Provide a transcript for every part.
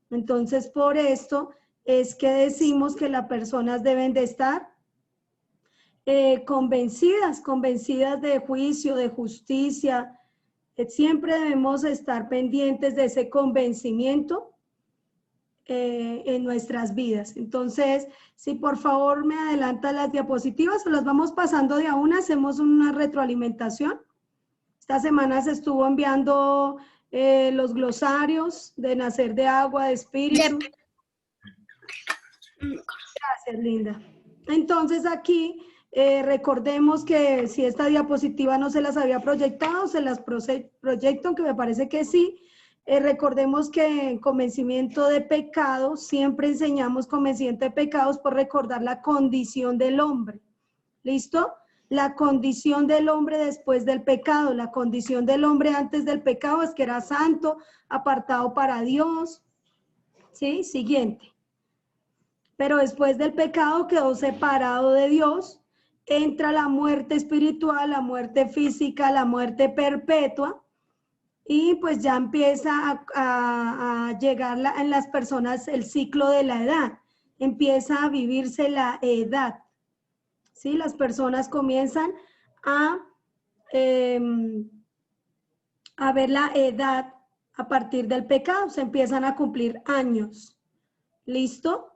Entonces, por esto es que decimos que las personas deben de estar convencidas de juicio, de justicia. Siempre debemos estar pendientes de ese convencimiento en nuestras vidas. Entonces, si por favor me adelantan las diapositivas, o las vamos pasando de a una, hacemos una retroalimentación. Esta semana se estuvo enviando los glosarios de nacer de agua, de espíritu. Gracias, Linda. Entonces aquí recordemos que si esta diapositiva no se las había proyectado, se las proyecto, que me parece que sí. Recordemos que en convencimiento de pecado, siempre enseñamos convencimiento de pecados por recordar la condición del hombre. ¿Listo? La condición del hombre después del pecado. La condición del hombre antes del pecado es que era santo, apartado para Dios. ¿Sí? Siguiente. Pero después del pecado quedó separado de Dios, entra la muerte espiritual, la muerte física, la muerte perpetua, y pues ya empieza a llegar en las personas el ciclo de la edad, empieza a vivirse la edad, ¿sí? Las personas comienzan a ver la edad a partir del pecado, se empiezan a cumplir años. ¿Listo?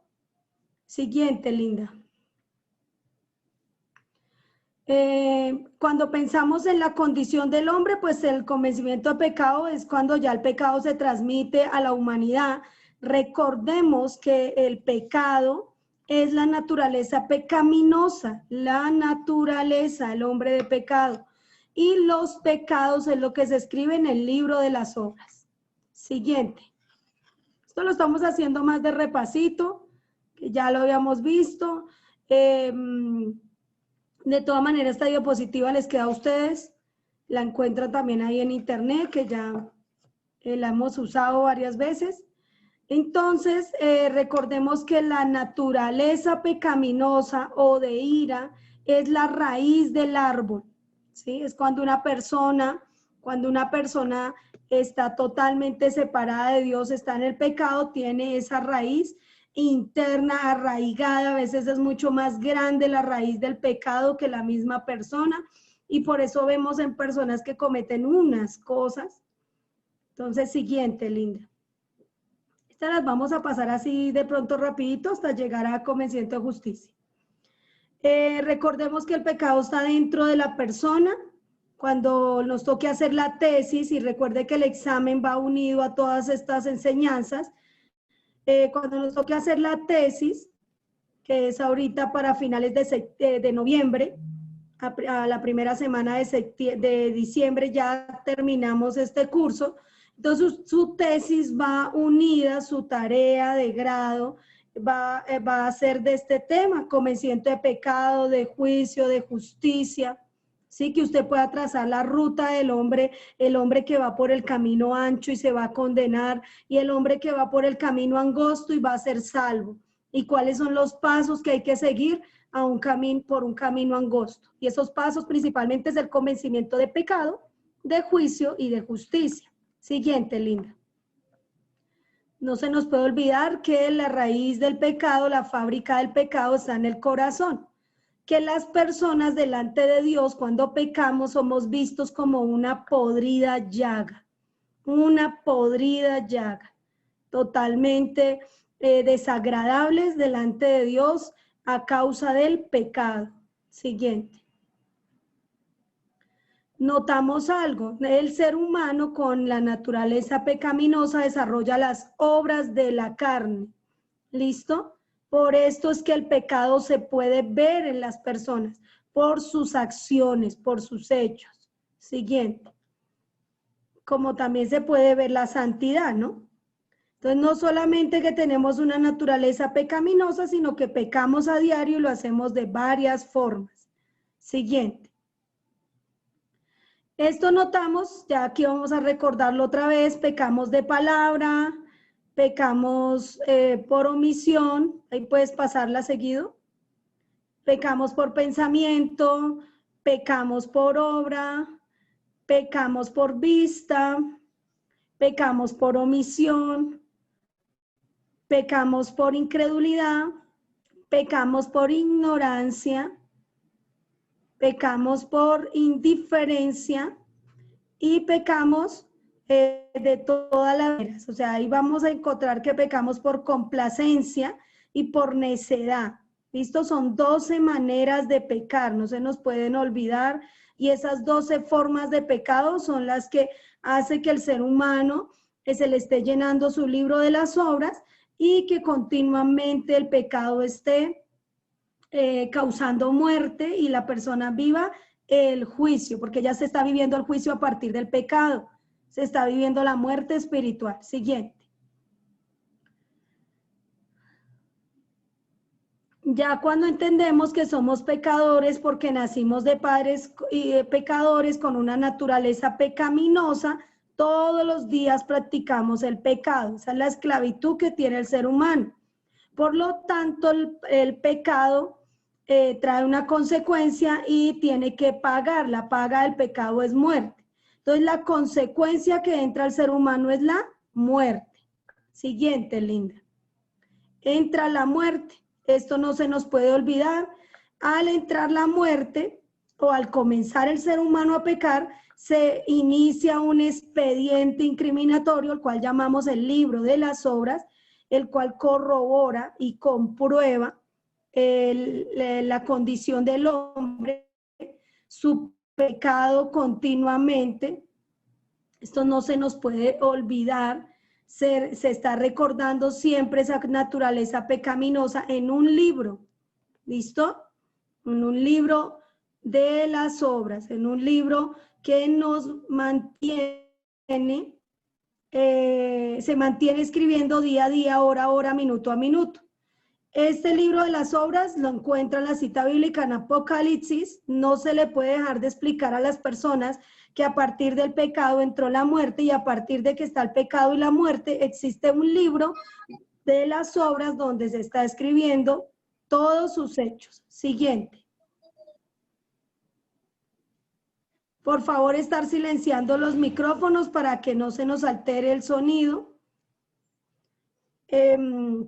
Siguiente, Linda. Cuando pensamos en la condición del hombre, pues el convencimiento de pecado es cuando ya el pecado se transmite a la humanidad. Recordemos que el pecado es la naturaleza pecaminosa, la naturaleza, el hombre de pecado. Y los pecados es lo que se escribe en el libro de las obras. Siguiente. Esto lo estamos haciendo más de repasito, que ya lo habíamos visto. De todas maneras, esta diapositiva les queda a ustedes. La encuentran también ahí en internet, que ya la hemos usado varias veces. Entonces, recordemos que la naturaleza pecaminosa o de ira es la raíz del árbol, ¿sí? Es cuando una persona está totalmente separada de Dios, está en el pecado, tiene esa raíz interna, arraigada. A veces es mucho más grande la raíz del pecado que la misma persona, y por eso vemos en personas que cometen unas cosas. Entonces, siguiente, Linda. Estas las vamos a pasar así de pronto rapidito hasta llegar a convencimiento de justicia. Recordemos que el pecado está dentro de la persona. Cuando nos toque hacer la tesis, y recuerde que el examen va unido a todas estas enseñanzas, cuando nos toque hacer la tesis, que es ahorita para finales de noviembre, a la primera semana de diciembre ya terminamos este curso. Entonces su tesis va unida, su tarea de grado va a ser de este tema, convencimiento de pecado, de juicio, de justicia. Sí, que usted pueda trazar la ruta del hombre, el hombre que va por el camino ancho y se va a condenar, y el hombre que va por el camino angosto y va a ser salvo. Y cuáles son los pasos que hay que seguir por un camino angosto. Y esos pasos principalmente es el convencimiento de pecado, de juicio y de justicia. Siguiente, Linda. No se nos puede olvidar que la raíz del pecado, la fábrica del pecado está en el corazón. Que las personas delante de Dios, cuando pecamos, somos vistos como una podrida llaga, totalmente desagradables delante de Dios a causa del pecado. Siguiente. Notamos algo, el ser humano con la naturaleza pecaminosa desarrolla las obras de la carne. ¿Listo? Por esto es que el pecado se puede ver en las personas, por sus acciones, por sus hechos. Siguiente. Como también se puede ver la santidad, ¿no? Entonces, no solamente que tenemos una naturaleza pecaminosa, sino que pecamos a diario y lo hacemos de varias formas. Siguiente. Esto notamos, ya aquí vamos a recordarlo otra vez, pecamos de palabra, pecamos por omisión, ahí puedes pasarla seguido, pecamos por pensamiento, pecamos por obra, pecamos por vista, pecamos por omisión, pecamos por incredulidad, pecamos por ignorancia, pecamos por indiferencia y pecamos de todas las maneras. O sea, ahí vamos a encontrar que pecamos por complacencia y por necedad. ¿Listo? Son 12 maneras de pecar, no se nos pueden olvidar. Y esas 12 formas de pecado son las que hace que el ser humano se le esté llenando su libro de las obras y que continuamente el pecado esté causando muerte y la persona viva el juicio, porque ya se está viviendo el juicio a partir del pecado. Se está viviendo la muerte espiritual. Siguiente. Ya cuando entendemos que somos pecadores porque nacimos de padres pecadores con una naturaleza pecaminosa, todos los días practicamos el pecado. Esa es la esclavitud que tiene el ser humano. Por lo tanto, el pecado trae una consecuencia y tiene que pagar. La paga del pecado es muerte. Entonces, la consecuencia que entra al ser humano es la muerte. Siguiente, Linda. Entra la muerte. Esto no se nos puede olvidar. Al entrar la muerte o al comenzar el ser humano a pecar, se inicia un expediente incriminatorio, el cual llamamos el libro de las obras, el cual corrobora y comprueba la condición del hombre, su pecado continuamente. Esto no se nos puede olvidar. Se está recordando siempre esa naturaleza pecaminosa en un libro. ¿Listo? En un libro de las obras, en un libro que nos mantiene, se mantiene escribiendo día a día, hora a hora, minuto a minuto. Este libro de las obras lo encuentra en la cita bíblica en Apocalipsis. No se le puede dejar de explicar a las personas que a partir del pecado entró la muerte y a partir de que está el pecado y la muerte existe un libro de las obras donde se está escribiendo todos sus hechos. Siguiente. Por favor, estar silenciando los micrófonos para que no se nos altere el sonido.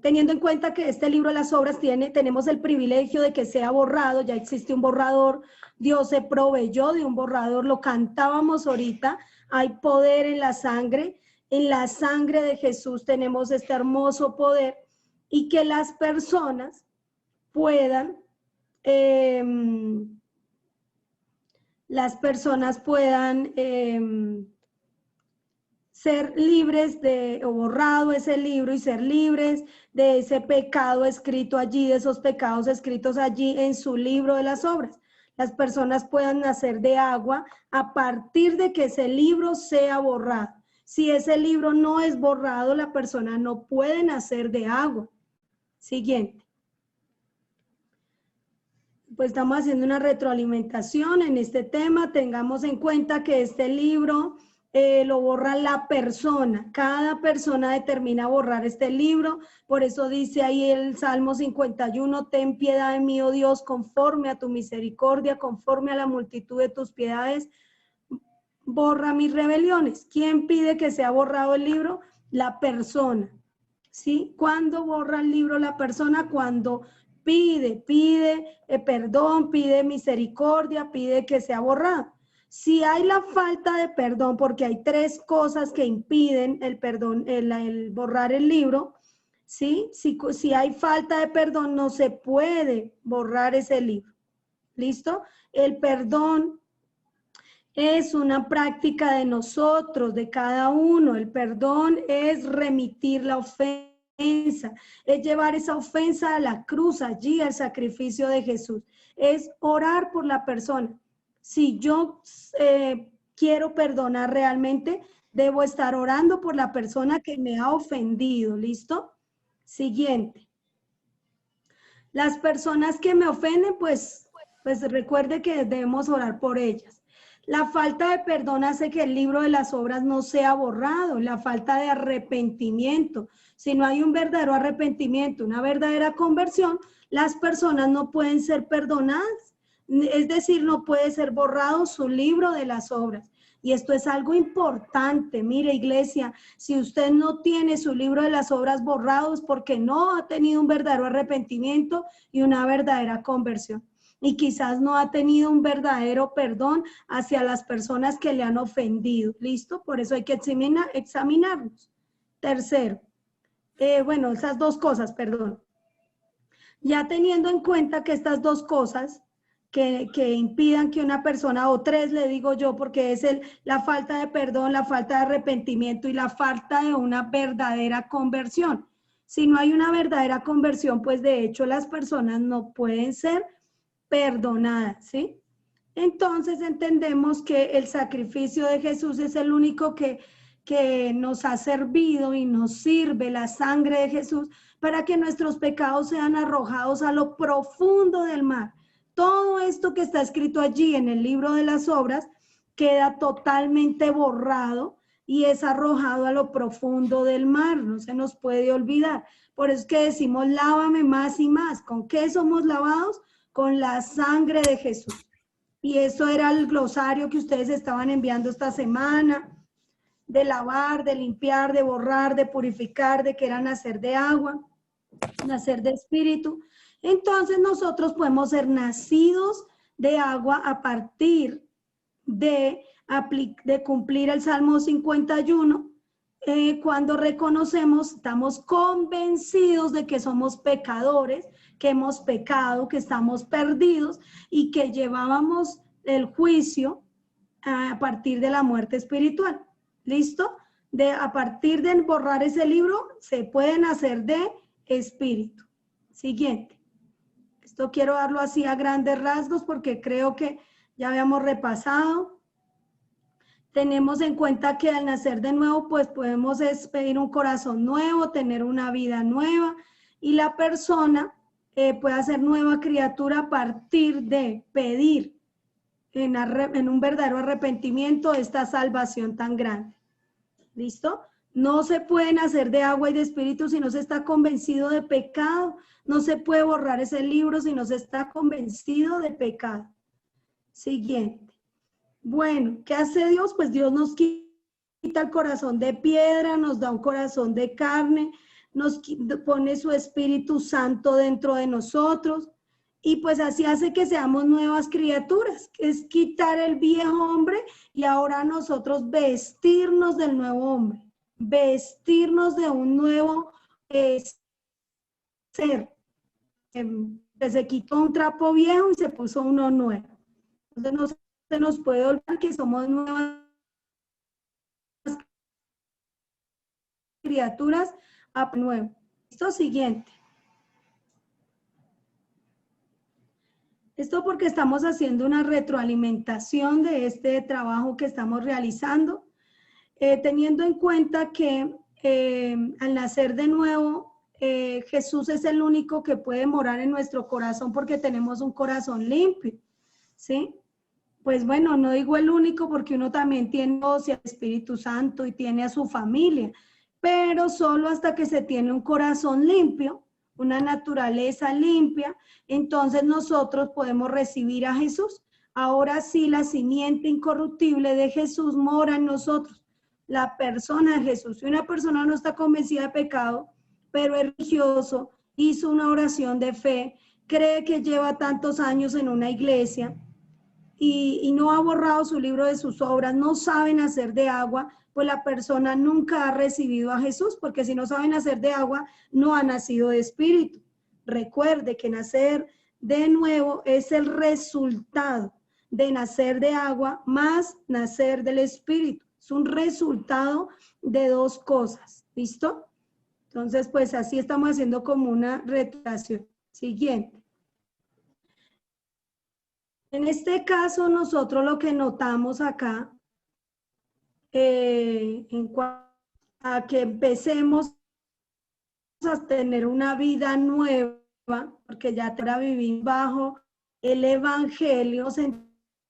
Teniendo en cuenta que este libro de las obras tenemos el privilegio de que sea borrado, ya existe un borrador, Dios se proveyó de un borrador, lo cantábamos ahorita, hay poder en la sangre de Jesús tenemos este hermoso poder y que las personas puedan, ser libres o borrado ese libro y ser libres de ese pecado escrito allí, de esos pecados escritos allí en su libro de las obras. Las personas puedan nacer de agua a partir de que ese libro sea borrado. Si ese libro no es borrado, la persona no puede nacer de agua. Siguiente. Pues estamos haciendo una retroalimentación en este tema. Tengamos en cuenta que este libro lo borra la persona. Cada persona determina borrar este libro. Por eso dice ahí el Salmo 51, ten piedad de mí, oh Dios, conforme a tu misericordia, conforme a la multitud de tus piedades, borra mis rebeliones. ¿Quién pide que sea borrado el libro? La persona. ¿Sí? ¿Cuándo borra el libro la persona? Cuando pide perdón, pide misericordia, pide que sea borrado. Si hay la falta de perdón, porque hay 3 cosas que impiden el perdón, el borrar el libro, ¿sí? Si hay falta de perdón, no se puede borrar ese libro. ¿Listo? El perdón es una práctica de nosotros, de cada uno. El perdón es remitir la ofensa, es llevar esa ofensa a la cruz, allí al sacrificio de Jesús. Es orar por la persona. Si yo quiero perdonar realmente, debo estar orando por la persona que me ha ofendido. ¿Listo? Siguiente. Las personas que me ofenden, pues recuerde que debemos orar por ellas. La falta de perdón hace que el libro de las obras no sea borrado, la falta de arrepentimiento. Si no hay un verdadero arrepentimiento, una verdadera conversión, las personas no pueden ser perdonadas. Es decir, no puede ser borrado su libro de las obras. Y esto es algo importante. Mire, iglesia, si usted no tiene su libro de las obras borrados porque no ha tenido un verdadero arrepentimiento y una verdadera conversión. Y quizás no ha tenido un verdadero perdón hacia las personas que le han ofendido. ¿Listo? Por eso hay que examinarnos. Tercero, bueno, esas dos cosas, perdón. Ya teniendo en cuenta que estas dos cosas que impidan que una persona, o tres le digo yo, porque es la falta de perdón, la falta de arrepentimiento y la falta de una verdadera conversión. Si no hay una verdadera conversión, pues de hecho las personas no pueden ser perdonadas, ¿sí? Entonces entendemos que el sacrificio de Jesús es el único que nos ha servido y nos sirve, la sangre de Jesús, para que nuestros pecados sean arrojados a lo profundo del mar. Todo esto que está escrito allí en el libro de las obras queda totalmente borrado y es arrojado a lo profundo del mar, no se nos puede olvidar. Por eso es que decimos, lávame más y más. ¿Con qué somos lavados? Con la sangre de Jesús. Y eso era el glosario que ustedes estaban enviando esta semana, de lavar, de limpiar, de borrar, de purificar, de que era nacer de agua, nacer de espíritu. Entonces nosotros podemos ser nacidos de agua a partir de cumplir el Salmo 51, cuando reconocemos, estamos convencidos de que somos pecadores, que hemos pecado, que estamos perdidos y que llevábamos el juicio a partir de la muerte espiritual. ¿Listo? A partir de borrar ese libro, se pueden hacer de espíritu. Siguiente. Esto quiero darlo así a grandes rasgos porque creo que ya habíamos repasado. Tenemos en cuenta que al nacer de nuevo, pues podemos pedir un corazón nuevo, tener una vida nueva y la persona puede ser nueva criatura a partir de pedir en un verdadero arrepentimiento esta salvación tan grande. ¿Listo? No se pueden hacer de agua y de espíritu si no se está convencido de pecado. No se puede borrar ese libro si no se está convencido de pecado. Siguiente. Bueno, ¿qué hace Dios? Pues Dios nos quita el corazón de piedra, nos da un corazón de carne, nos pone su Espíritu Santo dentro de nosotros y pues así hace que seamos nuevas criaturas, es quitar el viejo hombre y ahora nosotros vestirnos del nuevo hombre, vestirnos de un nuevo ser. Se quitó un trapo viejo y se puso uno nuevo. Entonces no se nos puede olvidar que somos nuevas criaturas a nuevo. Esto siguiente. Esto porque estamos haciendo una retroalimentación de este trabajo que estamos realizando, teniendo en cuenta que al nacer de nuevo, Jesús es el único que puede morar en nuestro corazón porque tenemos un corazón limpio, ¿sí? Pues bueno, no digo el único porque uno también tiene Dios y al Espíritu Santo y tiene a su familia, pero solo hasta que se tiene un corazón limpio, una naturaleza limpia, entonces nosotros podemos recibir a Jesús. Ahora sí, la simiente incorruptible de Jesús mora en nosotros, la persona de Jesús. Si una persona no está convencida de pecado, pero es religioso, hizo una oración de fe, cree que lleva tantos años en una iglesia, y no ha borrado su libro de sus obras, no saben hacer de agua, pues la persona nunca ha recibido a Jesús, porque si no saben hacer de agua, no ha nacido de espíritu. Recuerde que nacer de nuevo es el resultado de nacer de agua más nacer del espíritu. Es un resultado de dos cosas. ¿Listo? Entonces, pues así estamos haciendo como una retractación. Siguiente. En este caso, nosotros lo que notamos acá, en cuanto a que empecemos a tener una vida nueva, porque ya ahora vivimos bajo el Evangelio,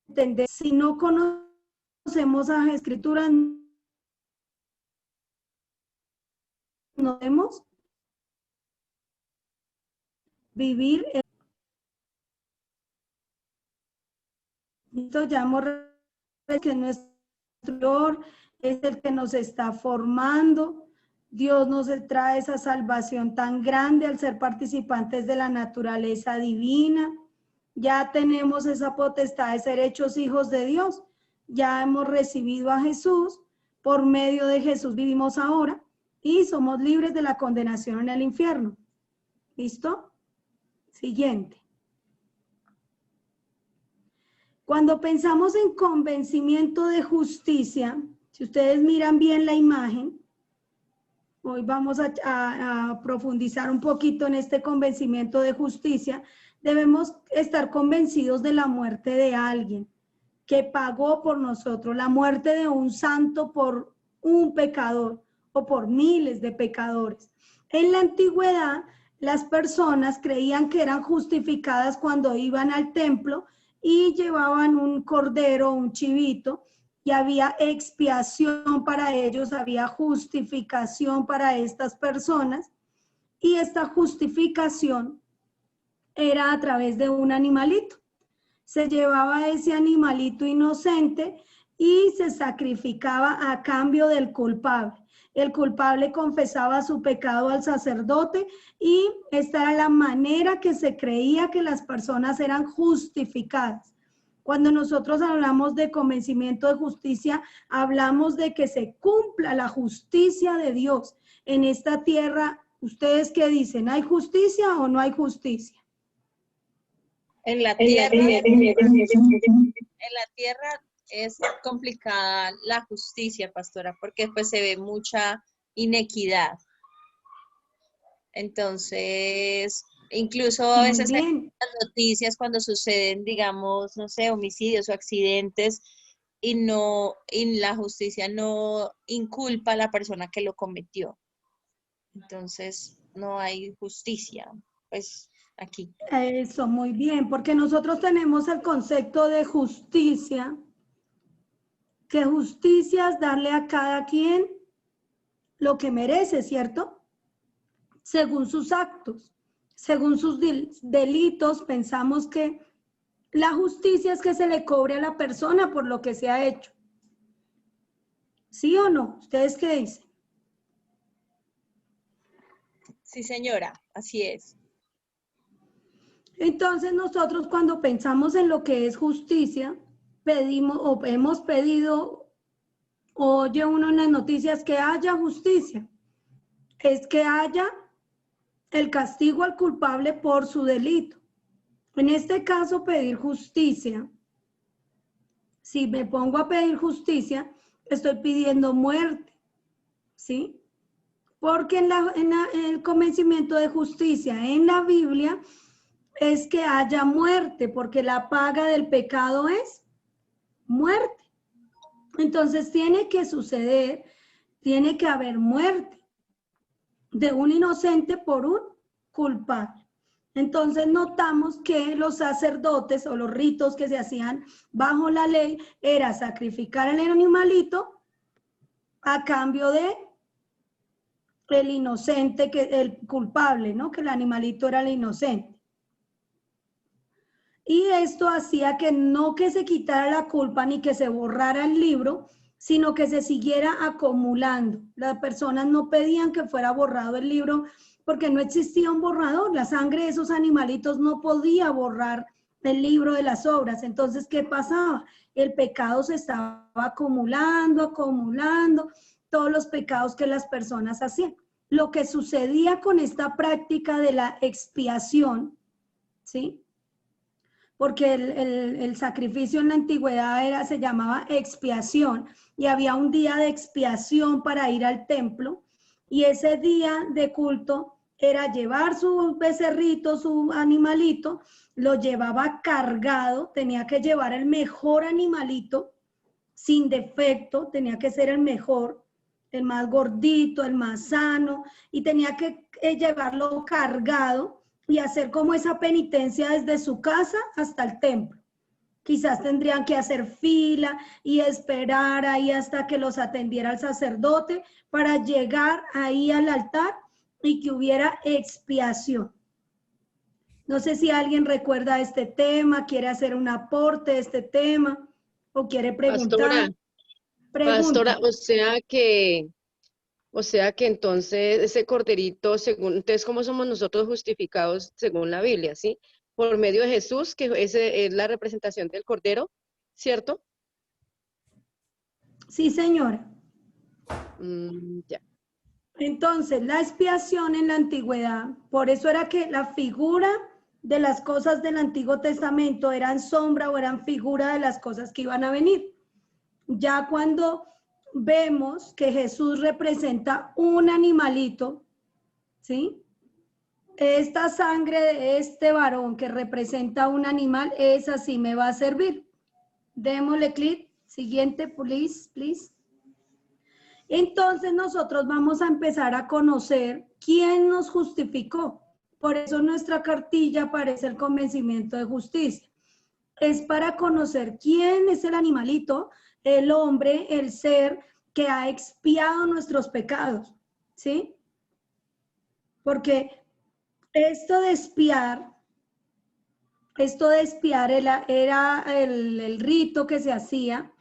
entender, si no conocemos las Escrituras, no podemos vivir. Esto ya hemos que nuestro Señor es el que nos está formando. Dios nos trae esa salvación tan grande al ser participantes de la naturaleza divina. Ya tenemos esa potestad de ser hechos hijos de Dios. Ya hemos recibido a Jesús. Por medio de Jesús vivimos ahora y somos libres de la condenación en el infierno. ¿Listo? Siguiente. Cuando pensamos en convencimiento de justicia, si ustedes miran bien la imagen, hoy vamos a profundizar un poquito en este convencimiento de justicia. Debemos estar convencidos de la muerte de alguien que pagó por nosotros, la muerte de un santo por un pecador o por miles de pecadores. En la antigüedad, las personas creían que eran justificadas cuando iban al templo y llevaban un cordero, un chivito, y había expiación para ellos, había justificación para estas personas, y esta justificación era a través de un animalito. Se llevaba ese animalito inocente y se sacrificaba a cambio del culpable. El culpable confesaba su pecado al sacerdote y esta era la manera que se creía que las personas eran justificadas. Cuando nosotros hablamos de convencimiento de justicia, hablamos de que se cumpla la justicia de Dios en esta tierra. ¿Ustedes qué dicen? ¿Hay justicia o no hay justicia? En la tierra es complicada la justicia, pastora, porque pues se ve mucha inequidad. Entonces, incluso a veces en las noticias cuando suceden, digamos, no sé, homicidios o accidentes y la justicia no inculpa a la persona que lo cometió. Entonces, no hay justicia, pues aquí. Eso, muy bien, porque nosotros tenemos el concepto de justicia, que justicia es darle a cada quien lo que merece, ¿cierto? Según sus actos, según sus delitos, pensamos que la justicia es que se le cobre a la persona por lo que se ha hecho. ¿Sí o no? ¿Ustedes qué dicen? Sí, señora, así es. Entonces nosotros cuando pensamos en lo que es justicia, pedimos o hemos pedido, oye uno en las noticias que haya justicia, es que haya el castigo al culpable por su delito. En este caso, pedir justicia, si me pongo a pedir justicia, estoy pidiendo muerte, ¿sí? Porque en el convencimiento de justicia en la Biblia es que haya muerte, porque la paga del pecado es muerte. Entonces tiene que suceder, tiene que haber muerte de un inocente por un culpable. Entonces notamos que los sacerdotes o los ritos que se hacían bajo la ley era sacrificar al animalito a cambio de el inocente, que el culpable, ¿no? Que el animalito era el inocente. Y esto hacía que no que se quitara la culpa ni que se borrara el libro, sino que se siguiera acumulando. Las personas no pedían que fuera borrado el libro porque no existía un borrador. La sangre de esos animalitos no podía borrar el libro de las obras. Entonces, ¿qué pasaba? El pecado se estaba acumulando, todos los pecados que las personas hacían. Lo que sucedía con esta práctica de la expiación, ¿sí? Porque el sacrificio en la antigüedad se llamaba expiación y había un día de expiación para ir al templo y ese día de culto era llevar su becerrito, su animalito, lo llevaba cargado, tenía que llevar el mejor animalito, sin defecto, tenía que ser el mejor, el más gordito, el más sano y tenía que llevarlo cargado y hacer como esa penitencia desde su casa hasta el templo. Quizás tendrían que hacer fila y esperar ahí hasta que los atendiera el sacerdote para llegar ahí al altar y que hubiera expiación. No sé si alguien recuerda este tema, quiere hacer un aporte a este tema o quiere preguntar. Pastora, Pregunta. Pastora, o sea que entonces ese corderito, según, entonces, ¿cómo somos nosotros justificados según la Biblia, sí? Por medio de Jesús, que ese es la representación del cordero, ¿cierto? Sí, señora. Ya. Entonces, la expiación en la antigüedad, por eso era que la figura de las cosas del Antiguo Testamento eran sombra o eran figura de las cosas que iban a venir. Ya cuando vemos que Jesús representa un animalito, ¿sí? Esta sangre de este varón que representa un animal, esa sí me va a servir. Démosle clic. Siguiente, please, please. Entonces nosotros vamos a empezar a conocer quién nos justificó. Por eso nuestra cartilla aparece el convencimiento de justicia. Es para conocer quién es el animalito, el hombre, el ser que ha expiado nuestros pecados, ¿sí? Porque esto de expiar era el rito que se hacía,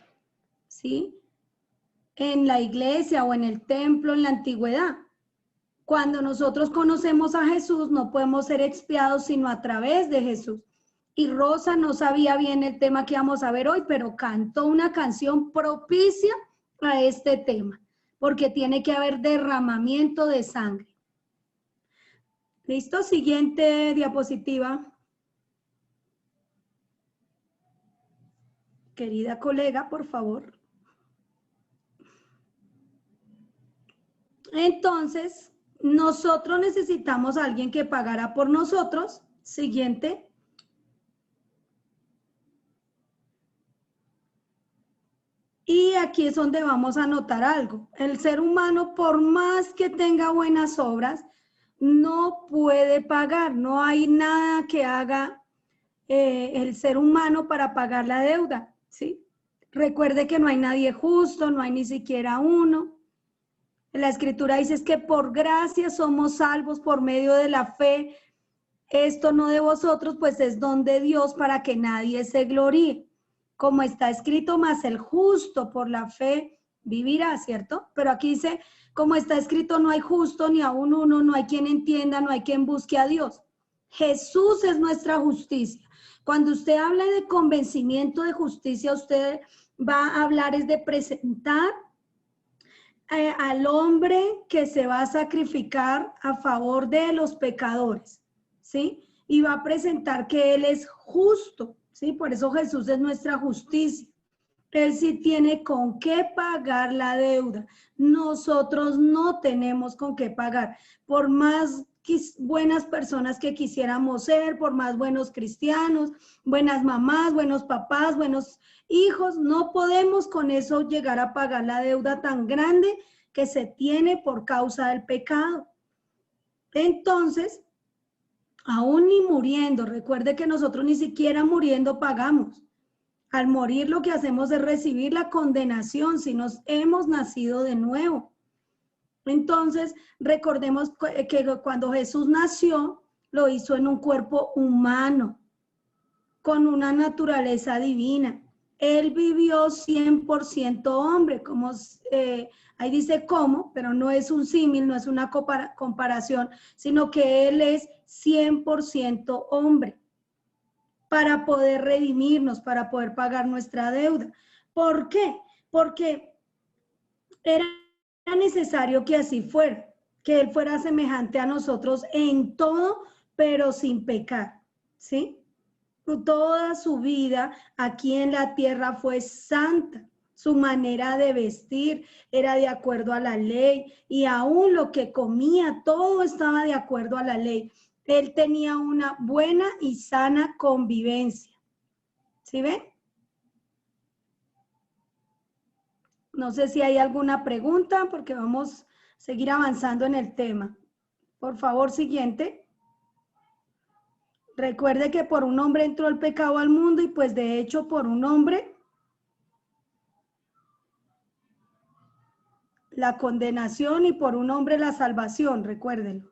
¿sí? En la iglesia o en el templo en la antigüedad. Cuando nosotros conocemos a Jesús, no podemos ser expiados sino a través de Jesús. Y Rosa no sabía bien el tema que vamos a ver hoy, pero cantó una canción propicia a este tema, porque tiene que haber derramamiento de sangre. ¿Listo? Siguiente diapositiva. Querida colega, por favor. Entonces, nosotros necesitamos a alguien que pagara por nosotros. Siguiente. Y aquí es donde vamos a notar algo. El ser humano, por más que tenga buenas obras, no puede pagar. No hay nada que haga el ser humano para pagar la deuda, ¿sí? Recuerde que no hay nadie justo, no hay ni siquiera uno. La escritura dice es que por gracia somos salvos por medio de la fe. Esto no de vosotros, pues es don de Dios para que nadie se gloríe. Como está escrito, más el justo por la fe vivirá, ¿cierto? Pero aquí dice, como está escrito, no hay justo ni aún uno, no hay quien entienda, no hay quien busque a Dios. Jesús es nuestra justicia. Cuando usted habla de convencimiento de justicia, usted va a hablar es de presentar al hombre que se va a sacrificar a favor de los pecadores, ¿sí? Y va a presentar que Él es justo, ¿sí? Por eso Jesús es nuestra justicia. Él sí tiene con qué pagar la deuda. Nosotros no tenemos con qué pagar. Por más buenas personas que quisiéramos ser, por más buenos cristianos, buenas mamás, buenos papás, buenos hijos, no podemos con eso llegar a pagar la deuda tan grande que se tiene por causa del pecado. Entonces, aún ni muriendo, recuerde que nosotros ni siquiera muriendo pagamos. Al morir lo que hacemos es recibir la condenación si nos hemos nacido de nuevo. Entonces, recordemos que cuando Jesús nació, lo hizo en un cuerpo humano, con una naturaleza divina. Él vivió 100% hombre, como ahí dice cómo, pero no es un símil, no es una comparación, sino que Él es 100% hombre para poder redimirnos, para poder pagar nuestra deuda. ¿Por qué? Porque era necesario que así fuera, que Él fuera semejante a nosotros en todo, pero sin pecar, ¿sí? Toda su vida aquí en la tierra fue santa. Su manera de vestir era de acuerdo a la ley y aún lo que comía, todo estaba de acuerdo a la ley. Él tenía una buena y sana convivencia. ¿Sí ven? No sé si hay alguna pregunta porque vamos a seguir avanzando en el tema. Por favor, siguiente. Recuerde que por un hombre entró el pecado al mundo y pues de hecho por un hombre la condenación y por un hombre la salvación, recuérdenlo.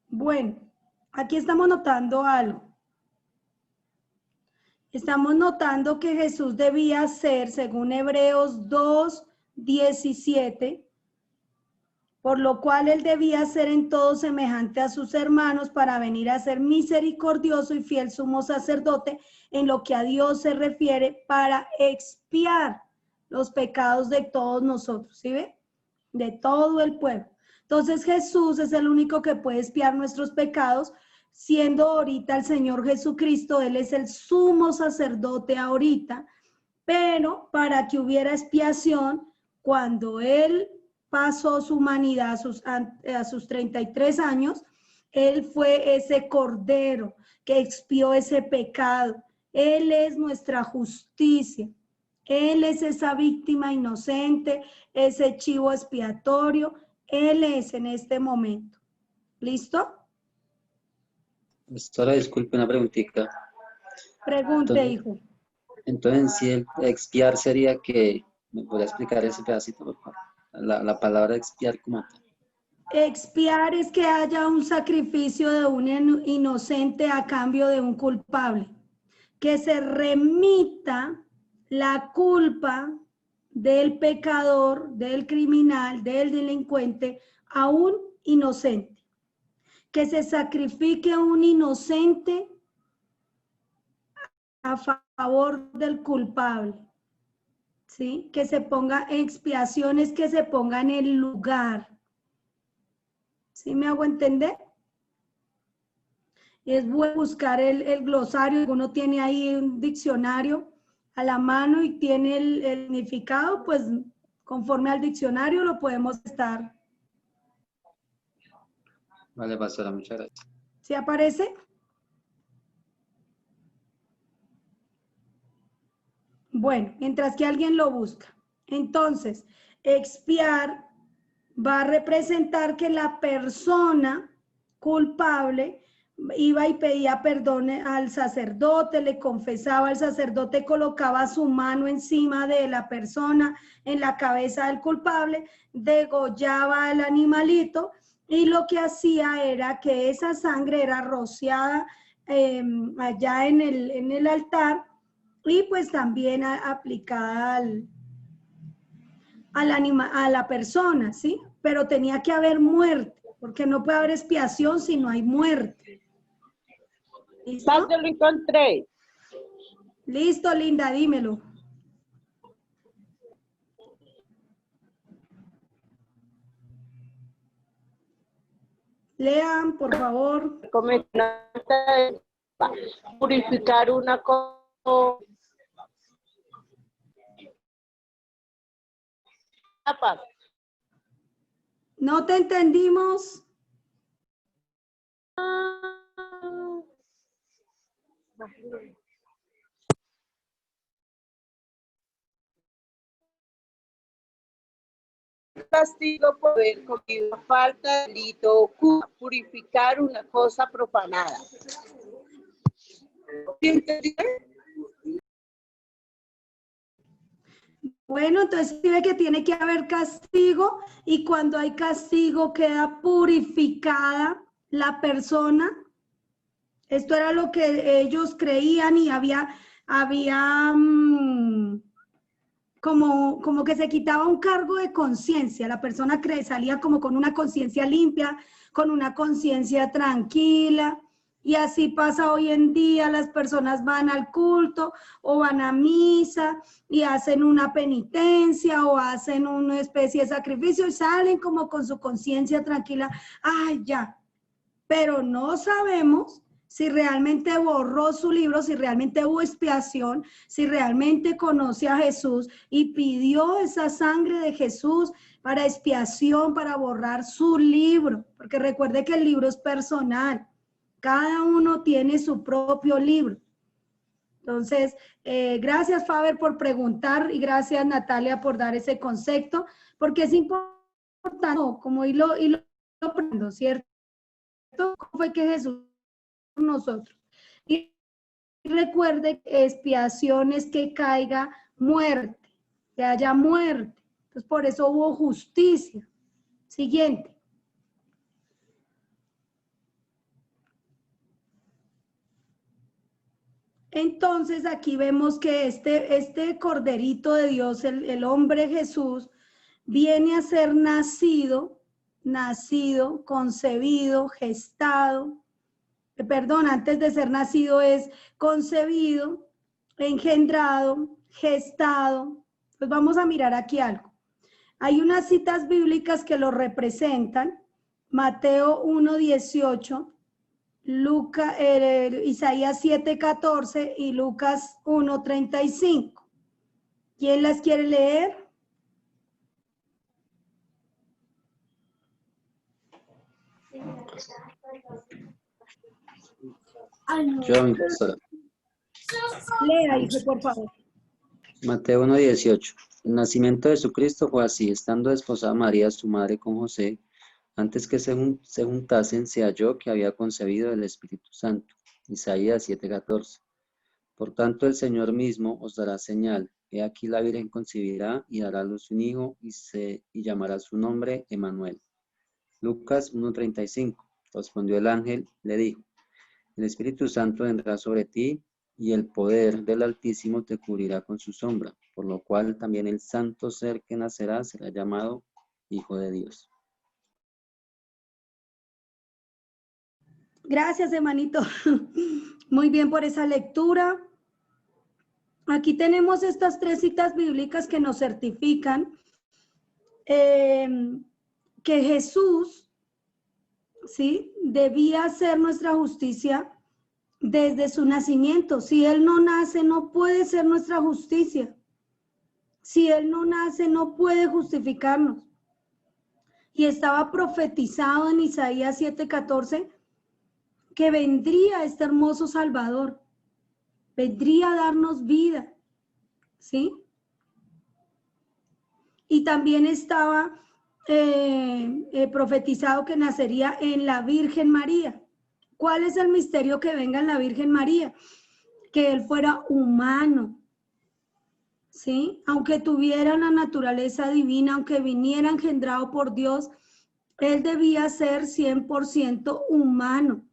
Bueno, aquí estamos notando algo. Estamos notando que Jesús debía ser, según Hebreos 2:17, por lo cual él debía ser en todo semejante a sus hermanos para venir a ser misericordioso y fiel sumo sacerdote en lo que a Dios se refiere para expiar los pecados de todos nosotros, ¿sí ve? De todo el pueblo. Entonces Jesús es el único que puede expiar nuestros pecados, siendo ahorita el Señor Jesucristo, Él es el sumo sacerdote ahorita, pero para que hubiera expiación, cuando Él pasó su humanidad a sus 33 años, Él fue ese cordero que expió ese pecado. Él es nuestra justicia. Él es esa víctima inocente, ese chivo expiatorio. Él es en este momento. ¿Listo? Pastora, disculpe una preguntita. Pregunte, hijo. Entonces, si el expiar sería que, ¿me podría explicar ese pedacito, por favor? La palabra expiar como tal. Expiar es que haya un sacrificio de un inocente a cambio de un culpable. Que se remita la culpa del pecador, del criminal, del delincuente a un inocente. Que se sacrifique a un inocente a favor del culpable. ¿Sí? Que se ponga expiaciones, que se ponga en el lugar. ¿Sí me hago entender? Es bueno buscar el glosario. Uno tiene ahí un diccionario a la mano y tiene el significado, pues conforme al diccionario lo podemos estar. Vale, pastora, muchas gracias. ¿Sí aparece? Bueno, mientras que alguien lo busca. Entonces, expiar va a representar que la persona culpable iba y pedía perdón al sacerdote, le confesaba, el sacerdote colocaba su mano encima de la persona, en la cabeza del culpable, degollaba al animalito y lo que hacía era que esa sangre era rociada allá en el altar y pues también aplicada a la persona, ¿sí? Pero tenía que haber muerte, porque no puede haber expiación si no hay muerte. ¿Listo? Lo encontré. Listo, linda, dímelo. Lean, por favor. Purificar una cosa. No te entendimos. Castigo por haber cometido falta, delito o culpa, purificar una cosa profanada. Bueno, entonces se ve que tiene que haber castigo y cuando hay castigo queda purificada la persona. Esto era lo que ellos creían y había como que se quitaba un cargo de conciencia. La persona salía como con una conciencia limpia, con una conciencia tranquila. Y así pasa hoy en día, las personas van al culto o van a misa y hacen una penitencia o hacen una especie de sacrificio y salen como con su conciencia tranquila. Ay, ya. Pero no sabemos si realmente borró su libro, si realmente hubo expiación, si realmente conoce a Jesús y pidió esa sangre de Jesús para expiación, para borrar su libro. Porque recuerde que el libro es personal. Cada uno tiene su propio libro. Entonces, gracias Faber por preguntar y gracias Natalia por dar ese concepto, porque es importante como irlo aprendiendo, ¿cierto? ¿Cómo fue que Jesús nosotros? Y recuerde que expiación es que caiga muerte, que haya muerte. Entonces, por eso hubo justicia. Siguiente. Entonces aquí vemos que este corderito de Dios, el hombre Jesús, viene a ser nacido, concebido, gestado. Perdón, antes de ser nacido es concebido, engendrado, gestado. Pues vamos a mirar aquí algo. Hay unas citas bíblicas que lo representan. Mateo 1:18, Isaías 7:14 y Lucas 1:35. ¿Quién las quiere leer? Yo, mi profesora. Lea, hijo, por favor. Mateo 1:18. El nacimiento de Jesucristo fue así, estando desposada María, su madre, con José, antes que se juntasen, se halló que había concebido el Espíritu Santo. Isaías 7:14. Por tanto, el Señor mismo os dará señal. He aquí la Virgen concebirá y dará a luz un hijo y llamará su nombre Emmanuel. Lucas 1:35. Respondió el ángel, le dijo: el Espíritu Santo vendrá sobre ti y el poder del Altísimo te cubrirá con su sombra, por lo cual también el santo ser que nacerá será llamado Hijo de Dios. Gracias, hermanito. Muy bien por esa lectura. Aquí tenemos estas 3 citas bíblicas que nos certifican que Jesús, ¿sí?, debía ser nuestra justicia desde su nacimiento. Si Él no nace, no puede ser nuestra justicia. Si Él no nace, no puede justificarnos. Y estaba profetizado en Isaías 7:14 que vendría este hermoso Salvador. Vendría a darnos vida, ¿sí? Y también estaba profetizado que nacería en la Virgen María. ¿Cuál es el misterio que venga en la Virgen María? Que Él fuera humano, ¿sí? Aunque tuviera la naturaleza divina, aunque viniera engendrado por Dios, Él debía ser 100% humano,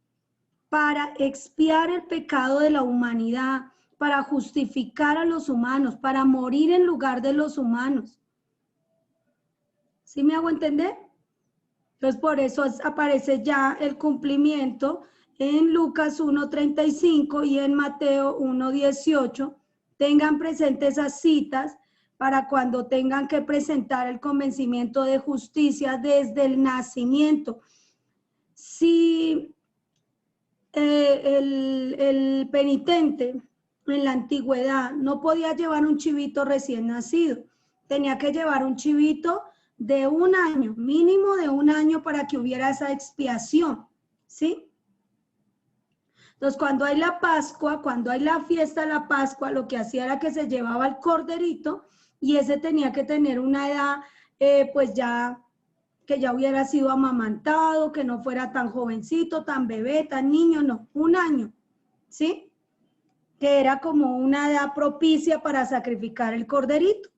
para expiar el pecado de la humanidad, para justificar a los humanos, para morir en lugar de los humanos. ¿Sí me hago entender? Entonces, por eso aparece ya el cumplimiento en Lucas 1:35 y en Mateo 1:18. Tengan presentes esas citas para cuando tengan que presentar el convencimiento de justicia desde el nacimiento. Si el penitente en la antigüedad no podía llevar un chivito recién nacido, tenía que llevar un chivito de 1 año, mínimo de 1 año, para que hubiera esa expiación, ¿sí? Entonces, cuando hay la Pascua, cuando hay la fiesta de la Pascua, lo que hacía era que se llevaba el corderito y ese tenía que tener una edad, pues ya, que ya hubiera sido amamantado, que no fuera tan jovencito, tan bebé, tan niño, no, 1 año, ¿sí? Que era como una edad propicia para sacrificar el corderito.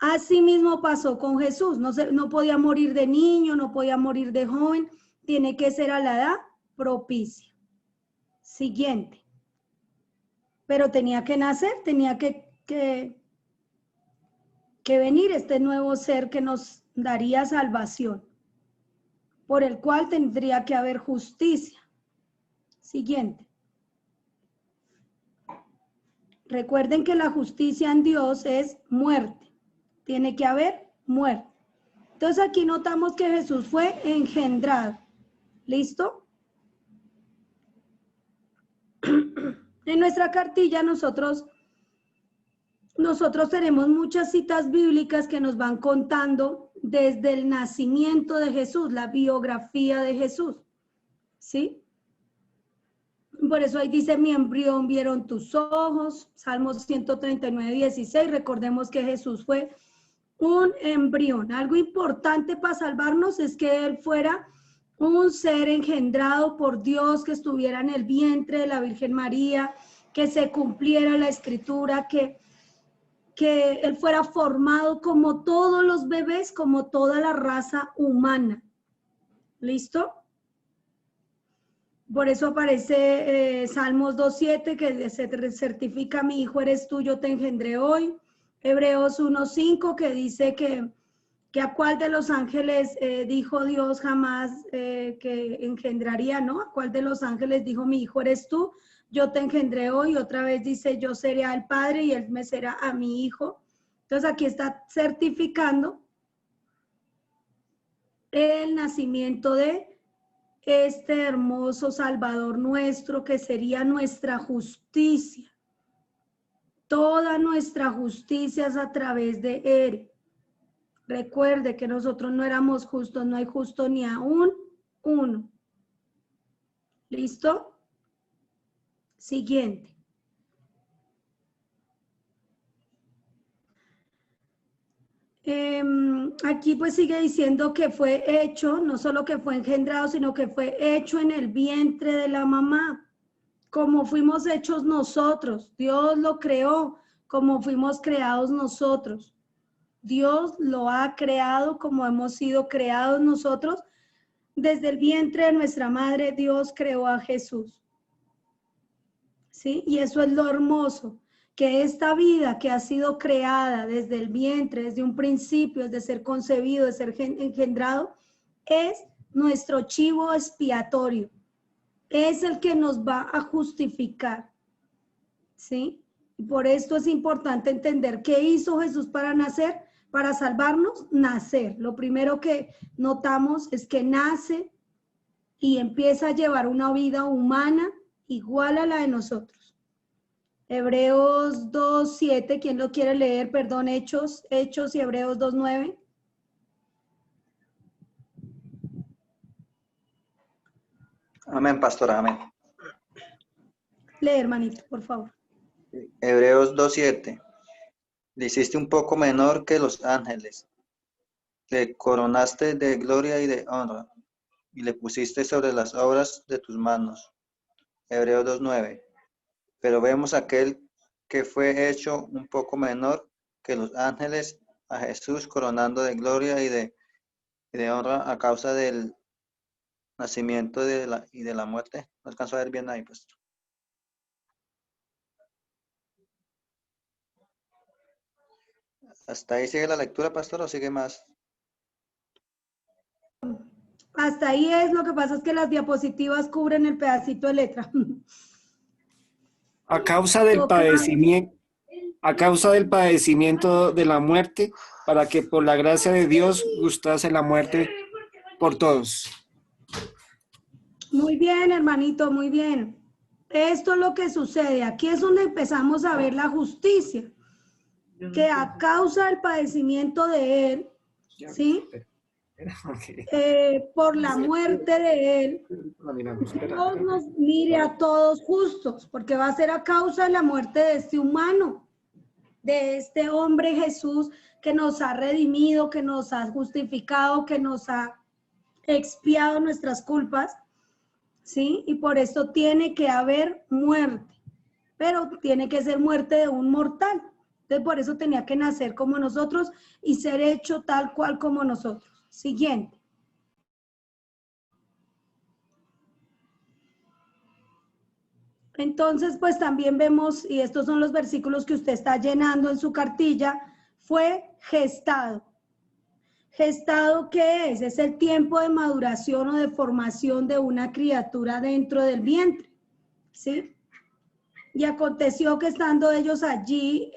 Así mismo pasó con Jesús, no podía morir de niño, no podía morir de joven, tiene que ser a la edad propicia. Siguiente. Pero tenía que nacer, tenía que venir este nuevo ser que nos daría salvación, por el cual tendría que haber justicia. Siguiente. Recuerden que la justicia en Dios es muerte. Tiene que haber muerte. Entonces aquí notamos que Jesús fue engendrado. ¿Listo? En nuestra cartilla nosotros tenemos muchas citas bíblicas que nos van contando desde el nacimiento de Jesús, la biografía de Jesús, ¿sí? Por eso ahí dice: mi embrión vieron tus ojos, Salmos 139:16. Recordemos que Jesús fue un embrión. Algo importante para salvarnos es que Él fuera un ser engendrado por Dios, que estuviera en el vientre de la Virgen María, que se cumpliera la escritura, que Él fuera formado como todos los bebés, como toda la raza humana. ¿Listo? Por eso aparece Salmos 2.7, que se certifica, mi hijo eres tú, yo te engendré hoy. Hebreos 1.5, que dice que a cuál de los ángeles dijo Dios jamás que engendraría, ¿no? A cuál de los ángeles dijo, mi hijo eres tú, yo te engendré hoy. Otra vez dice, yo seré al Padre y él me será a mi hijo. Entonces aquí está certificando el nacimiento de este hermoso Salvador nuestro, que sería nuestra justicia. Toda nuestra justicia es a través de él. Recuerde que nosotros no éramos justos, no hay justo ni aún uno. ¿Listo? Siguiente. Aquí pues sigue diciendo que fue hecho, no solo que fue engendrado, sino que fue hecho en el vientre de la mamá, como fuimos hechos nosotros. Dios lo creó como fuimos creados nosotros. Dios lo ha creado como hemos sido creados nosotros. Desde el vientre de nuestra madre, Dios creó a Jesús. ¿Sí? Y eso es lo hermoso, que esta vida que ha sido creada desde el vientre, desde un principio, de ser concebido, de ser engendrado, es nuestro chivo expiatorio. Es el que nos va a justificar. ¿Sí? Y por esto es importante entender qué hizo Jesús para nacer, para salvarnos, nacer. Lo primero que notamos es que nace y empieza a llevar una vida humana igual a la de nosotros. Hebreos 2.7, ¿quién lo quiere leer? Perdón, Hechos y Hebreos 2.9. Amén, pastora, amén. Lee, hermanito, por favor. Hebreos 2.7. Le hiciste un poco menor que los ángeles. Le coronaste de gloria y de honra, y le pusiste sobre las obras de tus manos. Hebreos 2.9. Pero vemos aquel que fue hecho un poco menor que los ángeles, a Jesús coronando de gloria y de honra a causa del nacimiento y de la muerte. No alcanzo a ver bien ahí, pues. ¿Hasta ahí sigue la lectura, pastor, o sigue más? Hasta ahí es, lo que pasa es que las diapositivas cubren el pedacito de letra. A causa del padecimiento de la muerte, para que por la gracia de Dios gustase la muerte por todos. Muy bien, hermanito, muy bien. Esto es lo que sucede. Aquí es donde empezamos a ver la justicia, que a causa del padecimiento de él, ¿sí? Por la muerte de él, Dios nos mire a todos justos, porque va a ser a causa de la muerte de este humano, de este hombre Jesús, que nos ha redimido, que nos ha justificado, que nos ha expiado nuestras culpas, ¿sí? Y por esto tiene que haber muerte, pero tiene que ser muerte de un mortal. Entonces por eso tenía que nacer como nosotros y ser hecho tal cual como nosotros. Siguiente. Entonces, pues también vemos, y estos son los versículos que usted está llenando en su cartilla, fue gestado. ¿Gestado qué es? Es el tiempo de maduración o de formación de una criatura dentro del vientre, ¿sí? Y aconteció que estando ellos allí,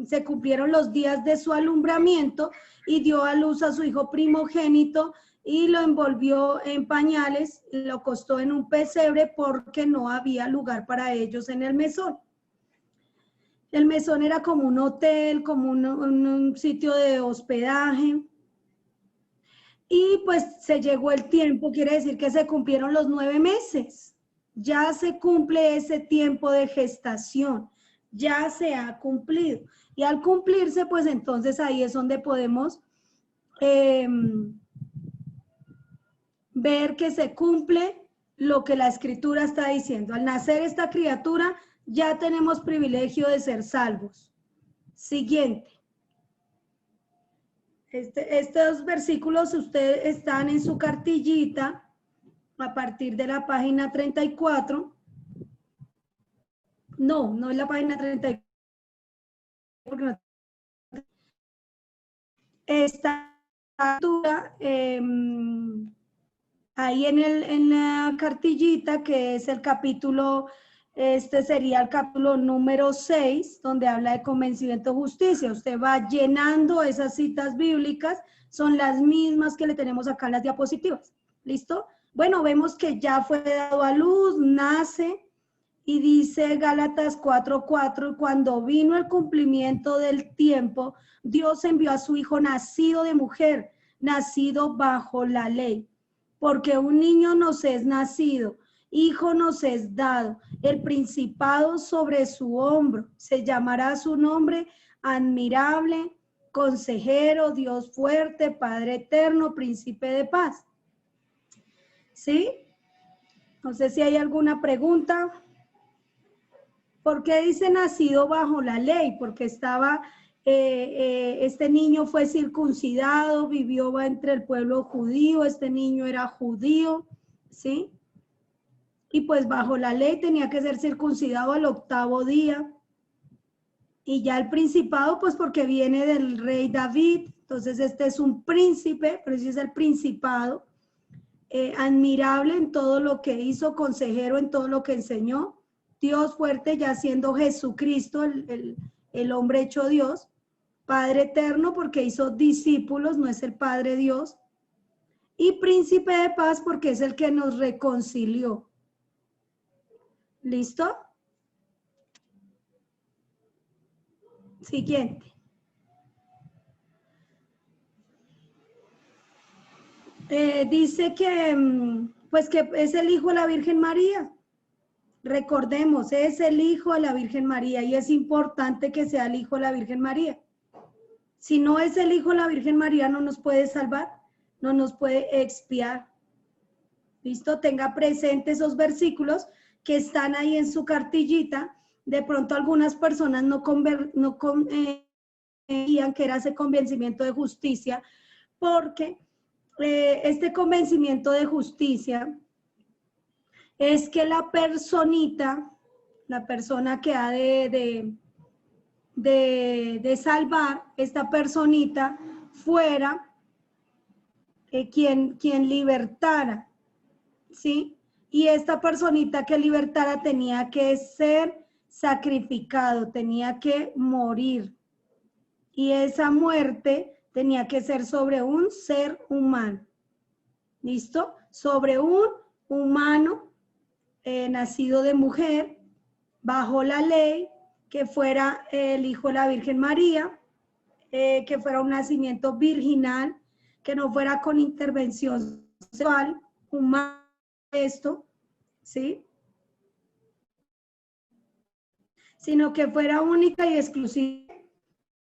se cumplieron los días de su alumbramiento y dio a luz a su hijo primogénito y lo envolvió en pañales, lo acostó en un pesebre porque no había lugar para ellos en el mesón. El mesón era como un hotel, como un sitio de hospedaje. Y pues se llegó el tiempo, quiere decir que se cumplieron los 9 meses. Ya se cumple ese tiempo de gestación, ya se ha cumplido. Y al cumplirse, pues entonces ahí es donde podemos ver que se cumple lo que la Escritura está diciendo. Al nacer esta criatura, ya tenemos privilegio de ser salvos. Siguiente. Estos versículos ustedes están en su cartillita. a partir de la página 34. No es la página 34. Porque no, esta lectura, ahí en la cartillita, que es el capítulo, este sería el capítulo número 6, donde habla de convencimiento de justicia. Usted va llenando esas citas bíblicas, son las mismas que le tenemos acá en las diapositivas. ¿Listo? Bueno, vemos que ya fue dado a luz, nace, y dice Gálatas 4:4, cuando vino el cumplimiento del tiempo, Dios envió a su Hijo nacido de mujer, nacido bajo la ley. Porque un niño nos es nacido, hijo nos es dado, el principado sobre su hombro. Se llamará su nombre admirable, consejero, Dios fuerte, Padre eterno, príncipe de paz. ¿Sí? No sé si hay alguna pregunta. ¿Por qué dice nacido bajo la ley? Porque estaba, este niño fue circuncidado, vivió entre el pueblo judío, este niño era judío, ¿sí? Y pues bajo la ley tenía que ser circuncidado al 8º día. Y ya el principado, pues porque viene del rey David, entonces este es un príncipe, pero ese es el principado, admirable en todo lo que hizo, consejero en todo lo que enseñó, Dios fuerte ya siendo Jesucristo, el hombre hecho Dios, Padre eterno porque hizo discípulos, no es el Padre Dios, y príncipe de paz porque es el que nos reconcilió. ¿Listo? Siguiente. Dice que, pues que es el Hijo de la Virgen María. Recordemos, es el Hijo de la Virgen María y es importante que sea el Hijo de la Virgen María. Si no es el Hijo de la Virgen María, no nos puede salvar, no nos puede expiar. ¿Listo? Tenga presente esos versículos que están ahí en su cartillita. De pronto algunas personas no veían que era ese convencimiento de justicia, porque este convencimiento de justicia es que la persona que ha de salvar, esta personita fuera quien libertara, ¿sí? Y esta personita que libertara tenía que ser sacrificado, tenía que morir. Y esa muerte tenía que ser sobre un ser humano. ¿Listo? Sobre un humano nacido de mujer, bajo la ley, que fuera el Hijo de la Virgen María, que fuera un nacimiento virginal, que no fuera con intervención sexual, humana, esto, ¿sí? Sino que fuera única y exclusiva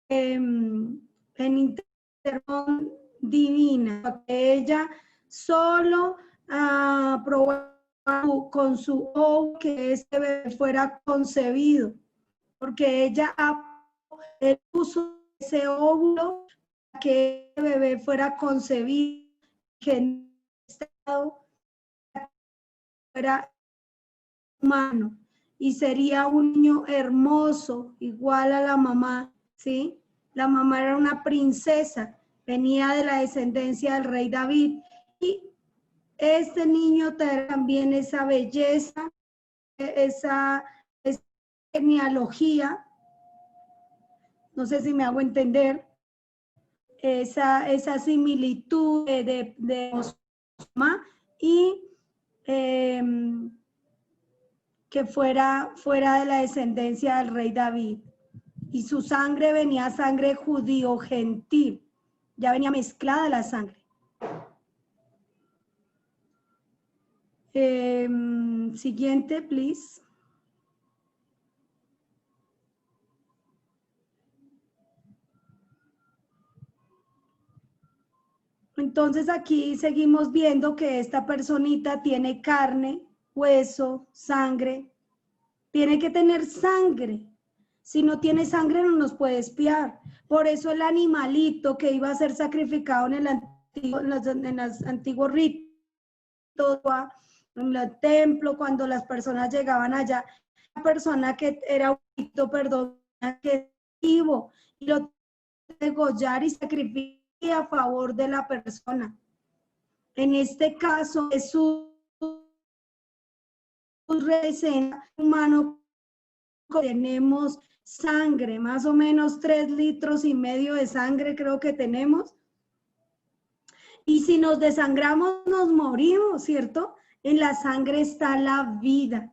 en intervención divina, que ella solo probó con su óvulo que ese bebé fuera concebido, porque ella puso ese óvulo para que ese bebé fuera concebido, que en estado fuera humano y sería un niño hermoso, igual a la mamá, ¿sí? La mamá era una princesa, venía de la descendencia del rey David y este niño trae también esa belleza, esa genealogía, no sé si me hago entender, esa similitud de mamá y que fuera de la descendencia del rey David. Y su sangre venía sangre judío gentil, ya venía mezclada la sangre. Siguiente, please. Entonces aquí seguimos viendo que esta personita tiene carne, hueso, sangre. Tiene que tener sangre. Si no tiene sangre no nos puede espiar. Por eso el animalito que iba a ser sacrificado en los antiguos ritos en el templo, cuando las personas llegaban allá, la persona que era perdón, que vivo, y lo degollar y sacrificar a favor de la persona. En este caso, Jesús representa humano, tenemos sangre, más o menos 3,5 litros de sangre creo que tenemos. Y si nos desangramos, nos morimos, ¿cierto? En la sangre está la vida.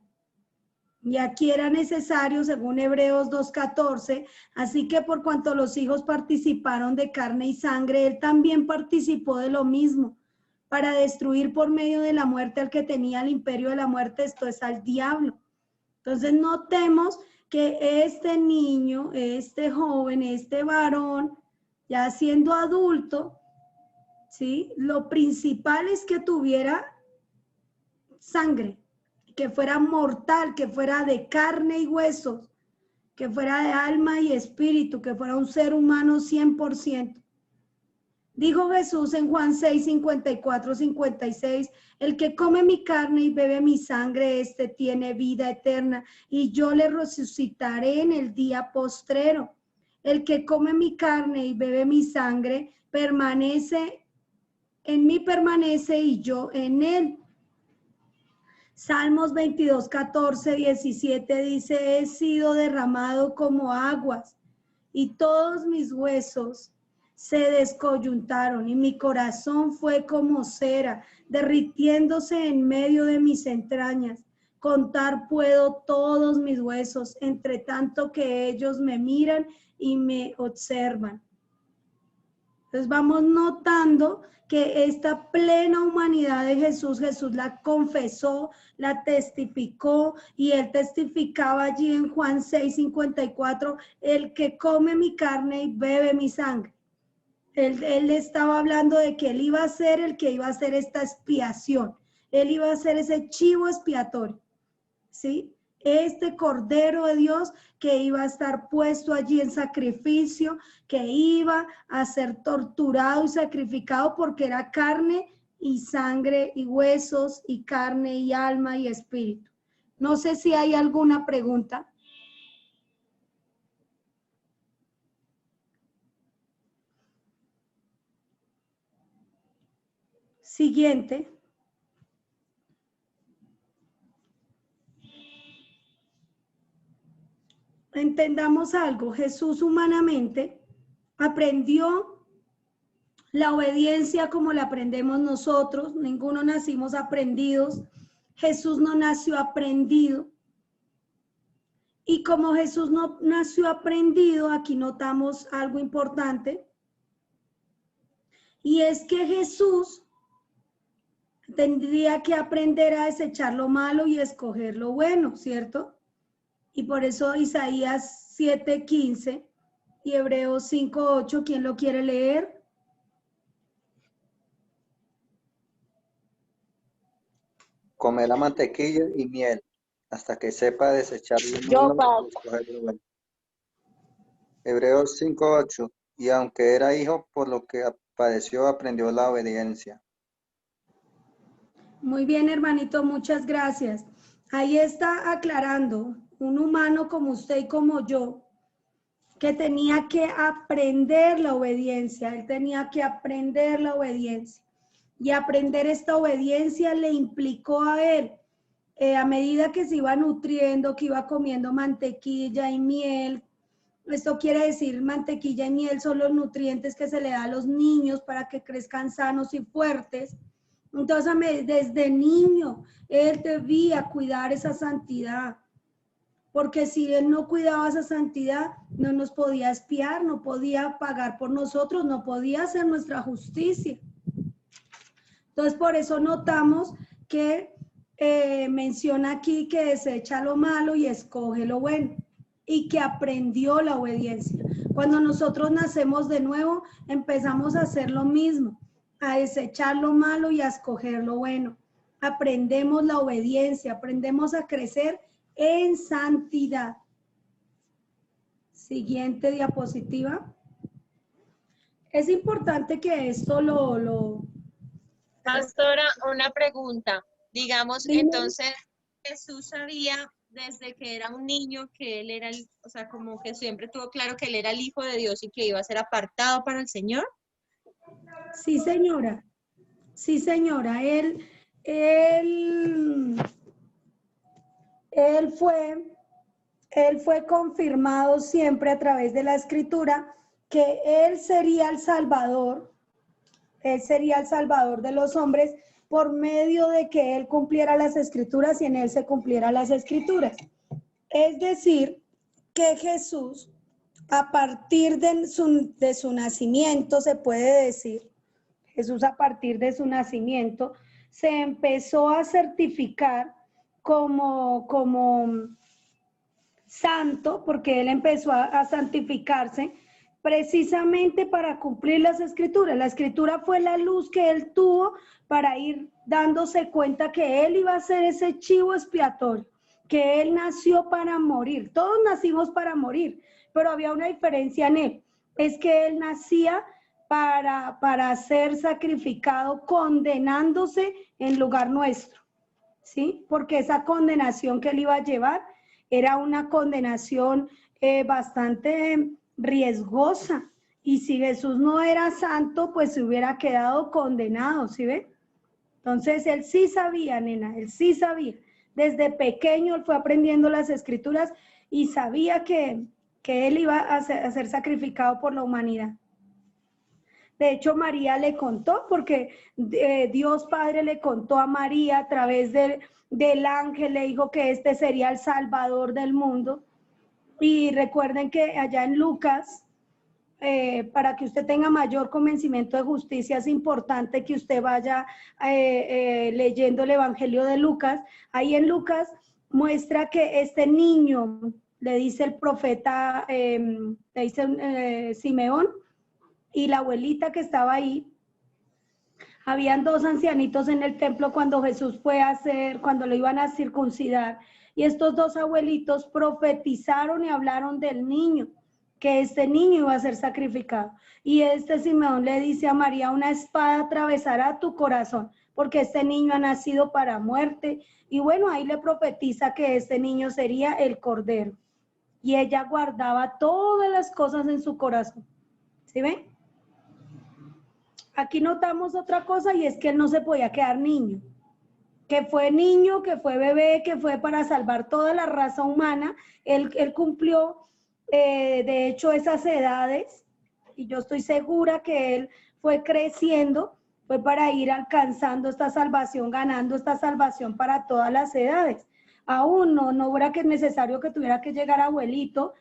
Y aquí era necesario, según Hebreos 2:14, así que por cuanto los hijos participaron de carne y sangre, él también participó de lo mismo, para destruir por medio de la muerte al que tenía el imperio de la muerte, esto es al diablo. Entonces notemos que este niño, este joven, este varón, ya siendo adulto, ¿sí? Lo principal es que tuviera sangre, que fuera mortal, que fuera de carne y huesos, que fuera de alma y espíritu, que fuera un ser humano 100%. Dijo Jesús en Juan 6, 54, 56, el que come mi carne y bebe mi sangre, este tiene vida eterna, y yo le resucitaré en el día postrero. El que come mi carne y bebe mi sangre, permanece en mí, permanece y yo en él. Salmos 22, 14, 17 dice, he sido derramado como aguas y todos mis huesos se descoyuntaron y mi corazón fue como cera, derritiéndose en medio de mis entrañas. Contar puedo todos mis huesos, entre tanto que ellos me miran y me observan. Entonces vamos notando que esta plena humanidad de Jesús, Jesús la confesó, la testificó, y él testificaba allí en Juan 6, 54, el que come mi carne y bebe mi sangre. Él estaba hablando de que él iba a ser el que iba a hacer esta expiación. Él iba a ser ese chivo expiatorio, ¿sí? Este Cordero de Dios que iba a estar puesto allí en sacrificio, que iba a ser torturado y sacrificado porque era carne y sangre y huesos y carne y alma y espíritu. No sé si hay alguna pregunta. Siguiente. Entendamos algo, Jesús humanamente aprendió la obediencia como la aprendemos nosotros, ninguno nacimos aprendidos, Jesús no nació aprendido. Y como Jesús no nació aprendido, aquí notamos algo importante, y es que Jesús tendría que aprender a desechar lo malo y escoger lo bueno, ¿cierto? Y por eso Isaías 7:15 y Hebreos 5:8, ¿quién lo quiere leer? Comerá mantequilla y miel, hasta que sepa desechar lo malo y escoger lo bueno. Hebreos 5:8, y aunque era hijo, por lo que padeció, aprendió la obediencia. Muy bien, hermanito, muchas gracias. Ahí está aclarando, un humano como usted y como yo, que tenía que aprender la obediencia, él tenía que aprender la obediencia. Y aprender esta obediencia le implicó a él, a medida que se iba nutriendo, que iba comiendo mantequilla y miel. Esto quiere decir, mantequilla y miel son los nutrientes que se le da a los niños para que crezcan sanos y fuertes. Entonces, desde niño, él debía cuidar esa santidad, porque si él no cuidaba esa santidad, no nos podía espiar, no podía pagar por nosotros, no podía hacer nuestra justicia. Entonces, por eso notamos que menciona aquí que desecha lo malo y escoge lo bueno, y que aprendió la obediencia. Cuando nosotros nacemos de nuevo, empezamos a hacer lo mismo, a desechar lo malo y a escoger lo bueno. Aprendemos la obediencia, aprendemos a crecer en santidad. Siguiente diapositiva. Es importante que esto Pastora, una pregunta. Digamos, Dime. entonces, Jesús sabía desde que era un niño que él era, o sea, como que siempre tuvo claro que él era el Hijo de Dios y que iba a ser apartado para el Señor. Sí, señora. Sí, señora. Él fue confirmado siempre a través de la Escritura que él sería el Salvador de los hombres por medio de que él cumpliera las Escrituras y en él se cumplieran las Escrituras. Es decir, que Jesús, a partir de su nacimiento, se puede decir, Jesús a partir de su nacimiento, se empezó a certificar como santo, porque él empezó a santificarse precisamente para cumplir las Escrituras. La Escritura fue la luz que él tuvo para ir dándose cuenta que él iba a ser ese chivo expiatorio, que él nació para morir. Todos nacimos para morir, pero había una diferencia en él, es que él nacía para ser sacrificado, condenándose en lugar nuestro, ¿sí? Porque esa condenación que él iba a llevar era una condenación bastante riesgosa, y si Jesús no era santo, pues se hubiera quedado condenado, ¿sí ven? Entonces él sí sabía, nena, él sí sabía. Desde pequeño él fue aprendiendo las Escrituras y sabía que él iba a ser sacrificado por la humanidad. De hecho, María le contó, porque Dios Padre le contó a María a través del ángel, le dijo que este sería el Salvador del mundo. Y recuerden que allá en Lucas, para que usted tenga mayor convencimiento de justicia, es importante que usted vaya leyendo el Evangelio de Lucas. Ahí en Lucas muestra que este niño, le dice el profeta, le dice Simeón, y la abuelita que estaba ahí, habían dos ancianitos en el templo cuando Jesús cuando lo iban a circuncidar, y estos dos abuelitos profetizaron y hablaron del niño, que este niño iba a ser sacrificado. Y este Simeón le dice a María, una espada atravesará tu corazón, porque este niño ha nacido para muerte. Y bueno, ahí le profetiza que este niño sería el Cordero. Y ella guardaba todas las cosas en su corazón. ¿Sí ven? Aquí notamos otra cosa, y es que él no se podía quedar niño. Que fue niño, que fue bebé, que fue para salvar toda la raza humana. Él cumplió, de hecho, esas edades, y yo estoy segura que él fue creciendo, fue para ir alcanzando esta salvación, ganando esta salvación para todas las edades. Aún no era que es necesario que tuviera que llegar abuelito,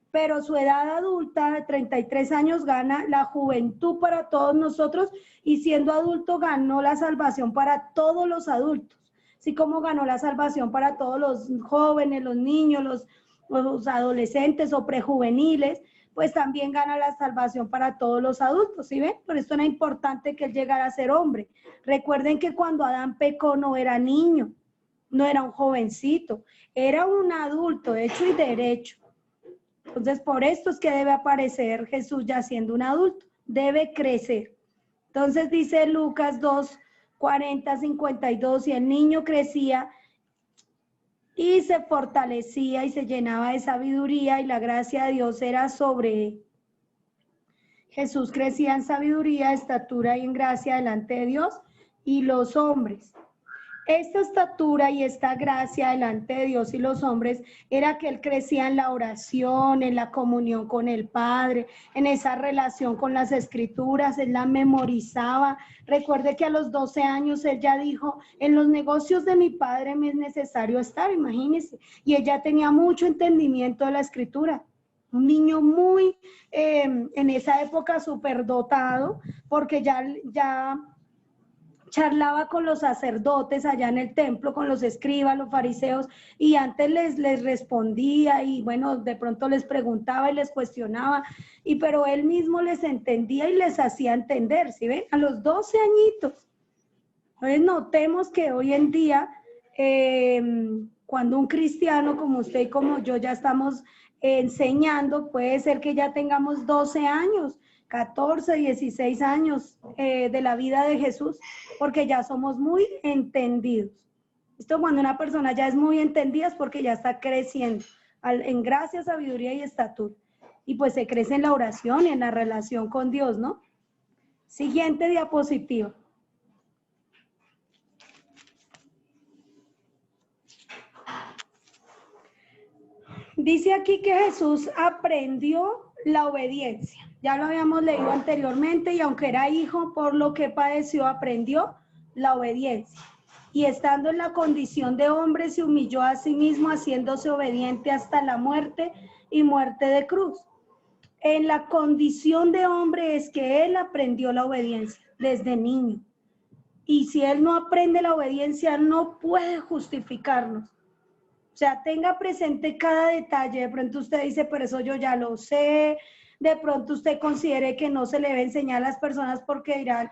pero su edad adulta de 33 años gana la juventud para todos nosotros, y siendo adulto ganó la salvación para todos los adultos, así como ganó la salvación para todos los jóvenes, los niños, los adolescentes o prejuveniles, pues también gana la salvación para todos los adultos, ¿sí ven? Por eso era importante que él llegara a ser hombre. Recuerden que cuando Adán pecó no era niño, no era un jovencito, era un adulto hecho y derecho. Entonces, por esto es que debe aparecer Jesús ya siendo un adulto, debe crecer. Entonces dice Lucas 2, 40, 52, y el niño crecía y se fortalecía y se llenaba de sabiduría, y la gracia de Dios era sobre él. Jesús crecía en sabiduría, estatura y en gracia delante de Dios y los hombres. Esta estatura y esta gracia delante de Dios y los hombres era que él crecía en la oración, en la comunión con el Padre, en esa relación con las Escrituras, él la memorizaba. Recuerde que a los 12 años él ya dijo, en los negocios de mi Padre me es necesario estar, imagínense. Y ella tenía mucho entendimiento de la Escritura. Un niño muy, en esa época súper dotado, porque ya charlaba con los sacerdotes allá en el templo, con los escribas, los fariseos, y antes les respondía, y bueno, de pronto les preguntaba y les cuestionaba, pero él mismo les entendía y les hacía entender, ¿sí ven? A los 12 añitos. Entonces notemos que hoy en día, cuando un cristiano como usted y como yo ya estamos enseñando, puede ser que ya tengamos 12 años, 14, 16 años de la vida de Jesús, porque ya somos muy entendidos. Esto cuando una persona ya es muy entendida es porque ya está creciendo en gracia, sabiduría y estatura. Y pues se crece en la oración y en la relación con Dios, ¿no? Siguiente diapositiva. Dice aquí que Jesús aprendió la obediencia. Ya lo habíamos leído anteriormente, y aunque era hijo, por lo que padeció, aprendió la obediencia. Y estando en la condición de hombre, se humilló a sí mismo, haciéndose obediente hasta la muerte y muerte de cruz. En la condición de hombre es que él aprendió la obediencia desde niño. Y si él no aprende la obediencia, no puede justificarnos. O sea, tenga presente cada detalle. De pronto usted dice, pero eso yo ya lo sé. De pronto usted considere que no se le debe enseñar a las personas porque dirán,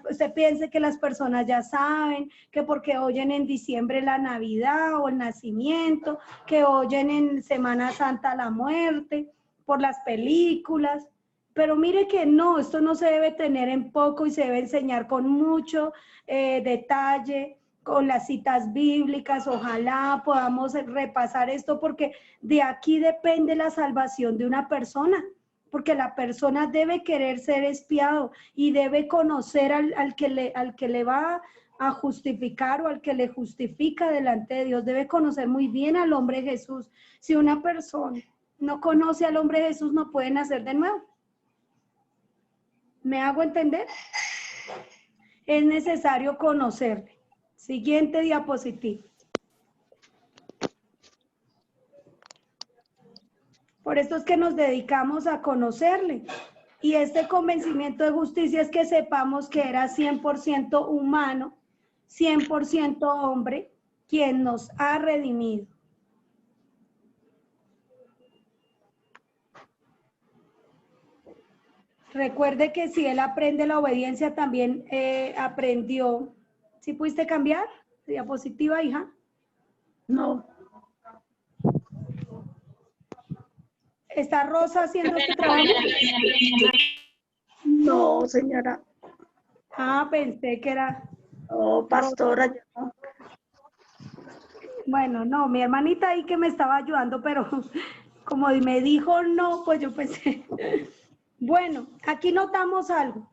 usted piense que las personas ya saben, que porque oyen en diciembre la Navidad o el nacimiento, que oyen en Semana Santa la muerte, por las películas. Pero mire que no, esto no se debe tener en poco y se debe enseñar con mucho detalle, con las citas bíblicas. Ojalá podamos repasar esto, porque de aquí depende la salvación de una persona, porque la persona debe querer ser espiado y debe conocer al que le va a justificar o al que le justifica delante de Dios. Debe conocer muy bien al hombre Jesús. Si una persona no conoce al hombre Jesús, no puede nacer de nuevo. ¿Me hago entender? Es necesario conocerle. Siguiente diapositiva. Por esto es que nos dedicamos a conocerle. Y este convencimiento de justicia es que sepamos que era 100% humano, 100% hombre, quien nos ha redimido. Recuerde que si él aprende la obediencia, también aprendió. ¿Sí pudiste cambiar? Diapositiva, hija. No. ¿Está Rosa haciendo su trabajo? No, señora. Ah, pensé que era. No, pastora. No. Bueno, no, mi hermanita ahí que me estaba ayudando, pero como me dijo no, pues yo pensé. Bueno, aquí notamos algo.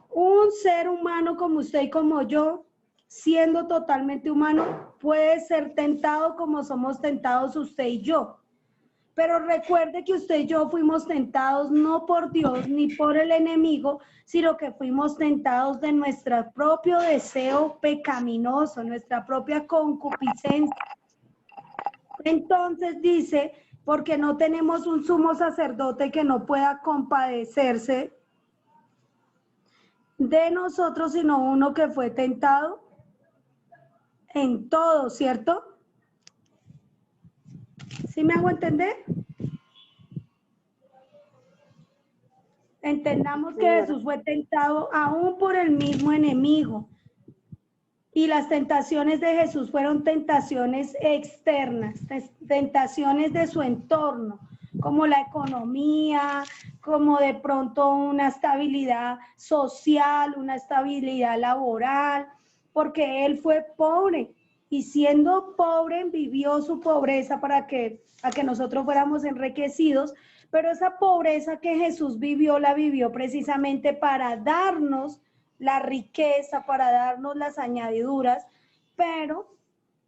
Un ser humano como usted y como yo, siendo totalmente humano, puede ser tentado como somos tentados usted y yo. Pero recuerde que usted y yo fuimos tentados no por Dios ni por el enemigo, sino que fuimos tentados de nuestro propio deseo pecaminoso, nuestra propia concupiscencia. Entonces dice, porque no tenemos un sumo sacerdote que no pueda compadecerse de nosotros, sino uno que fue tentado en todo, ¿cierto? ¿Sí me hago entender? Entendamos que Jesús fue tentado aún por el mismo enemigo. Y las tentaciones de Jesús fueron tentaciones externas, tentaciones de su entorno, como la economía, como de pronto una estabilidad social, una estabilidad laboral, porque él fue pobre y siendo pobre vivió su pobreza para que nosotros fuéramos enriquecidos, pero esa pobreza que Jesús vivió, la vivió precisamente para darnos la riqueza, para darnos las añadiduras. Pero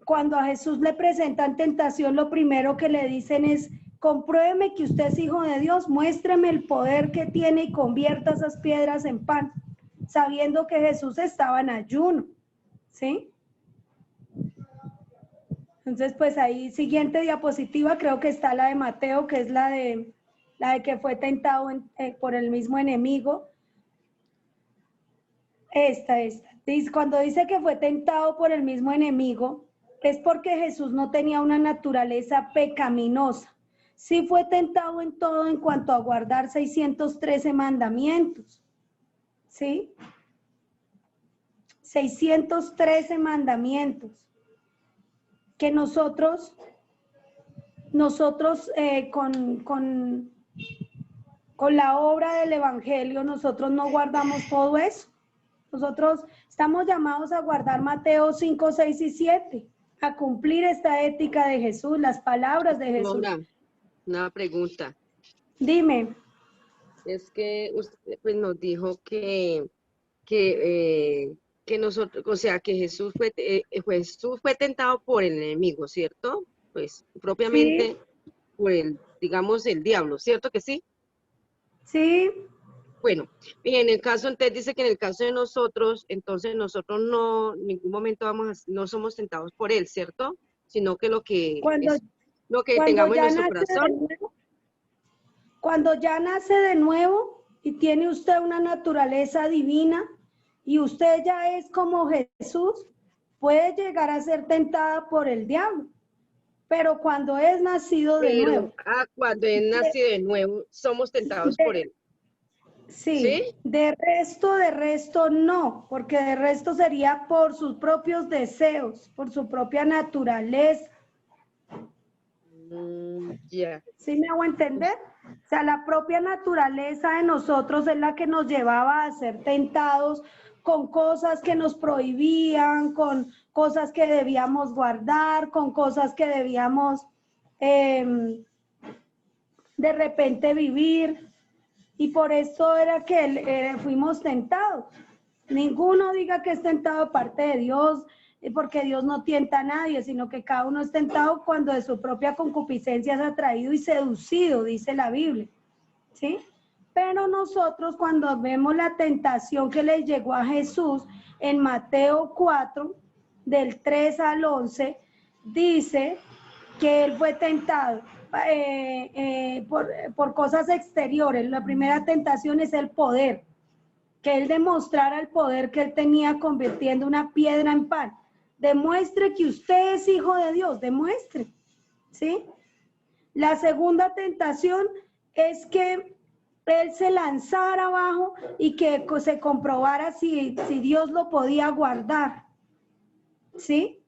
cuando a Jesús le presentan tentación, lo primero que le dicen es: compruébeme que usted es hijo de Dios, muéstreme el poder que tiene y convierta esas piedras en pan, sabiendo que Jesús estaba en ayuno, ¿sí? Entonces, pues ahí, siguiente diapositiva, creo que está la de Mateo, que es la de que fue tentado por el mismo enemigo. Esta. Cuando dice que fue tentado por el mismo enemigo, es porque Jesús no tenía una naturaleza pecaminosa. Sí fue tentado en todo en cuanto a guardar 613 mandamientos. ¿Sí? 613 mandamientos. Que nosotros con con la obra del Evangelio nosotros no guardamos todo eso. Nosotros estamos llamados a guardar Mateo 5, 6 y 7, a cumplir esta ética de Jesús, las palabras de Jesús. Una pregunta. Dime. Es que usted pues, nos dijo que nosotros, o sea, que Jesús fue tentado por el enemigo, ¿cierto? Pues propiamente Sí. Por digamos, el diablo, ¿cierto que sí? Sí. Bueno, en el caso, entonces dice que en el caso de nosotros, entonces nosotros no, en ningún momento no somos tentados por él, ¿cierto? Sino que lo que tengamos en nuestro corazón. Cuando ya nace de nuevo y tiene usted una naturaleza divina y usted ya es como Jesús, puede llegar a ser tentada por el diablo. Pero cuando es nacido de nuevo. Cuando es nacido de nuevo, somos tentados por él. Sí, de resto no, porque de resto sería por sus propios deseos, por su propia naturaleza. Ya. ¿Sí me hago entender? O sea, la propia naturaleza de nosotros es la que nos llevaba a ser tentados con cosas que nos prohibían, con cosas que debíamos guardar, con cosas que debíamos de repente vivir. Y por eso era que fuimos tentados. Ninguno diga que es tentado aparte de Dios, porque Dios no tienta a nadie, sino que cada uno es tentado cuando de su propia concupiscencia es atraído y seducido, dice la Biblia. ¿Sí? Pero nosotros cuando vemos la tentación que le llegó a Jesús en Mateo 4, del 3 al 11, dice que él fue tentado por cosas exteriores. La primera tentación es el poder, que él demostrara el poder que él tenía convirtiendo una piedra en pan. Demuestre que usted es hijo de Dios, demuestre, ¿sí? La segunda tentación es que él se lanzara abajo y que se comprobara si Dios lo podía guardar, ¿sí?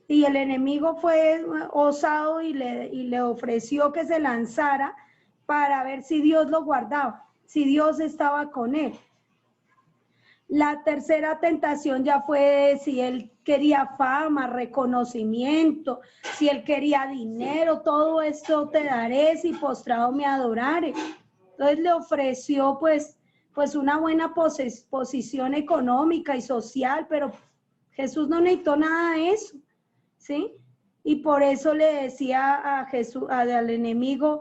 Y el enemigo fue osado y le ofreció que se lanzara para ver si Dios lo guardaba, si Dios estaba con él. La tercera tentación ya fue si él quería fama, reconocimiento, si él quería dinero, todo esto te daré si postrado me adorares. Entonces le ofreció pues una buena posición económica y social, pero Jesús no necesitó nada de eso, ¿sí? Y por eso le decía a Jesús, al enemigo,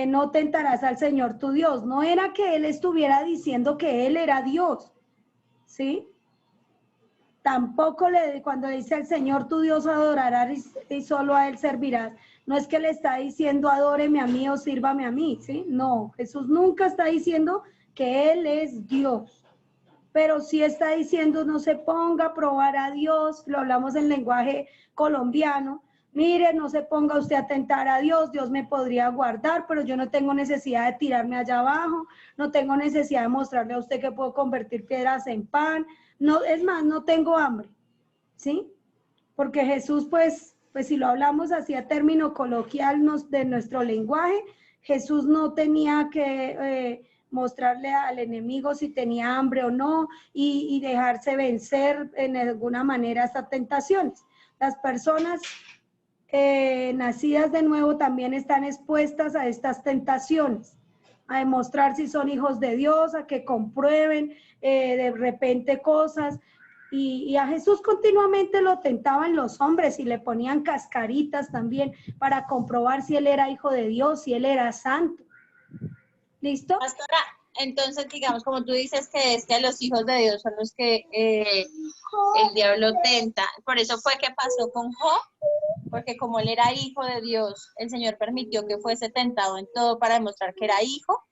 no tentarás al Señor tu Dios. No era que él estuviera diciendo que él era Dios, ¿sí? Tampoco cuando dice el Señor tu Dios adorarás y solo a él servirás, no es que le está diciendo adóreme a mí o sírvame a mí, ¿sí? No, Jesús nunca está diciendo que él es Dios, pero sí está diciendo no se ponga a probar a Dios, lo hablamos en lenguaje colombiano, mire, no se ponga usted a tentar a Dios, Dios me podría guardar, pero yo no tengo necesidad de tirarme allá abajo, no tengo necesidad de mostrarle a usted que puedo convertir piedras en pan, no, es más, no tengo hambre, ¿sí? Porque Jesús, pues si lo hablamos así a término coloquial de nuestro lenguaje, Jesús no tenía que mostrarle al enemigo si tenía hambre o no y dejarse vencer en alguna manera estas tentaciones. Las personas nacidas de nuevo también están expuestas a estas tentaciones, a demostrar si son hijos de Dios, a que comprueben de repente cosas. Y a Jesús continuamente lo tentaban los hombres y le ponían cascaritas también para comprobar si él era hijo de Dios, si él era santo. ¿Listo? Pastora, entonces digamos, como tú dices que es que los hijos de Dios son los que el diablo tenta. Por eso fue que pasó con Job, porque como él era hijo de Dios, el Señor permitió que fuese tentado en todo para demostrar que era hijo.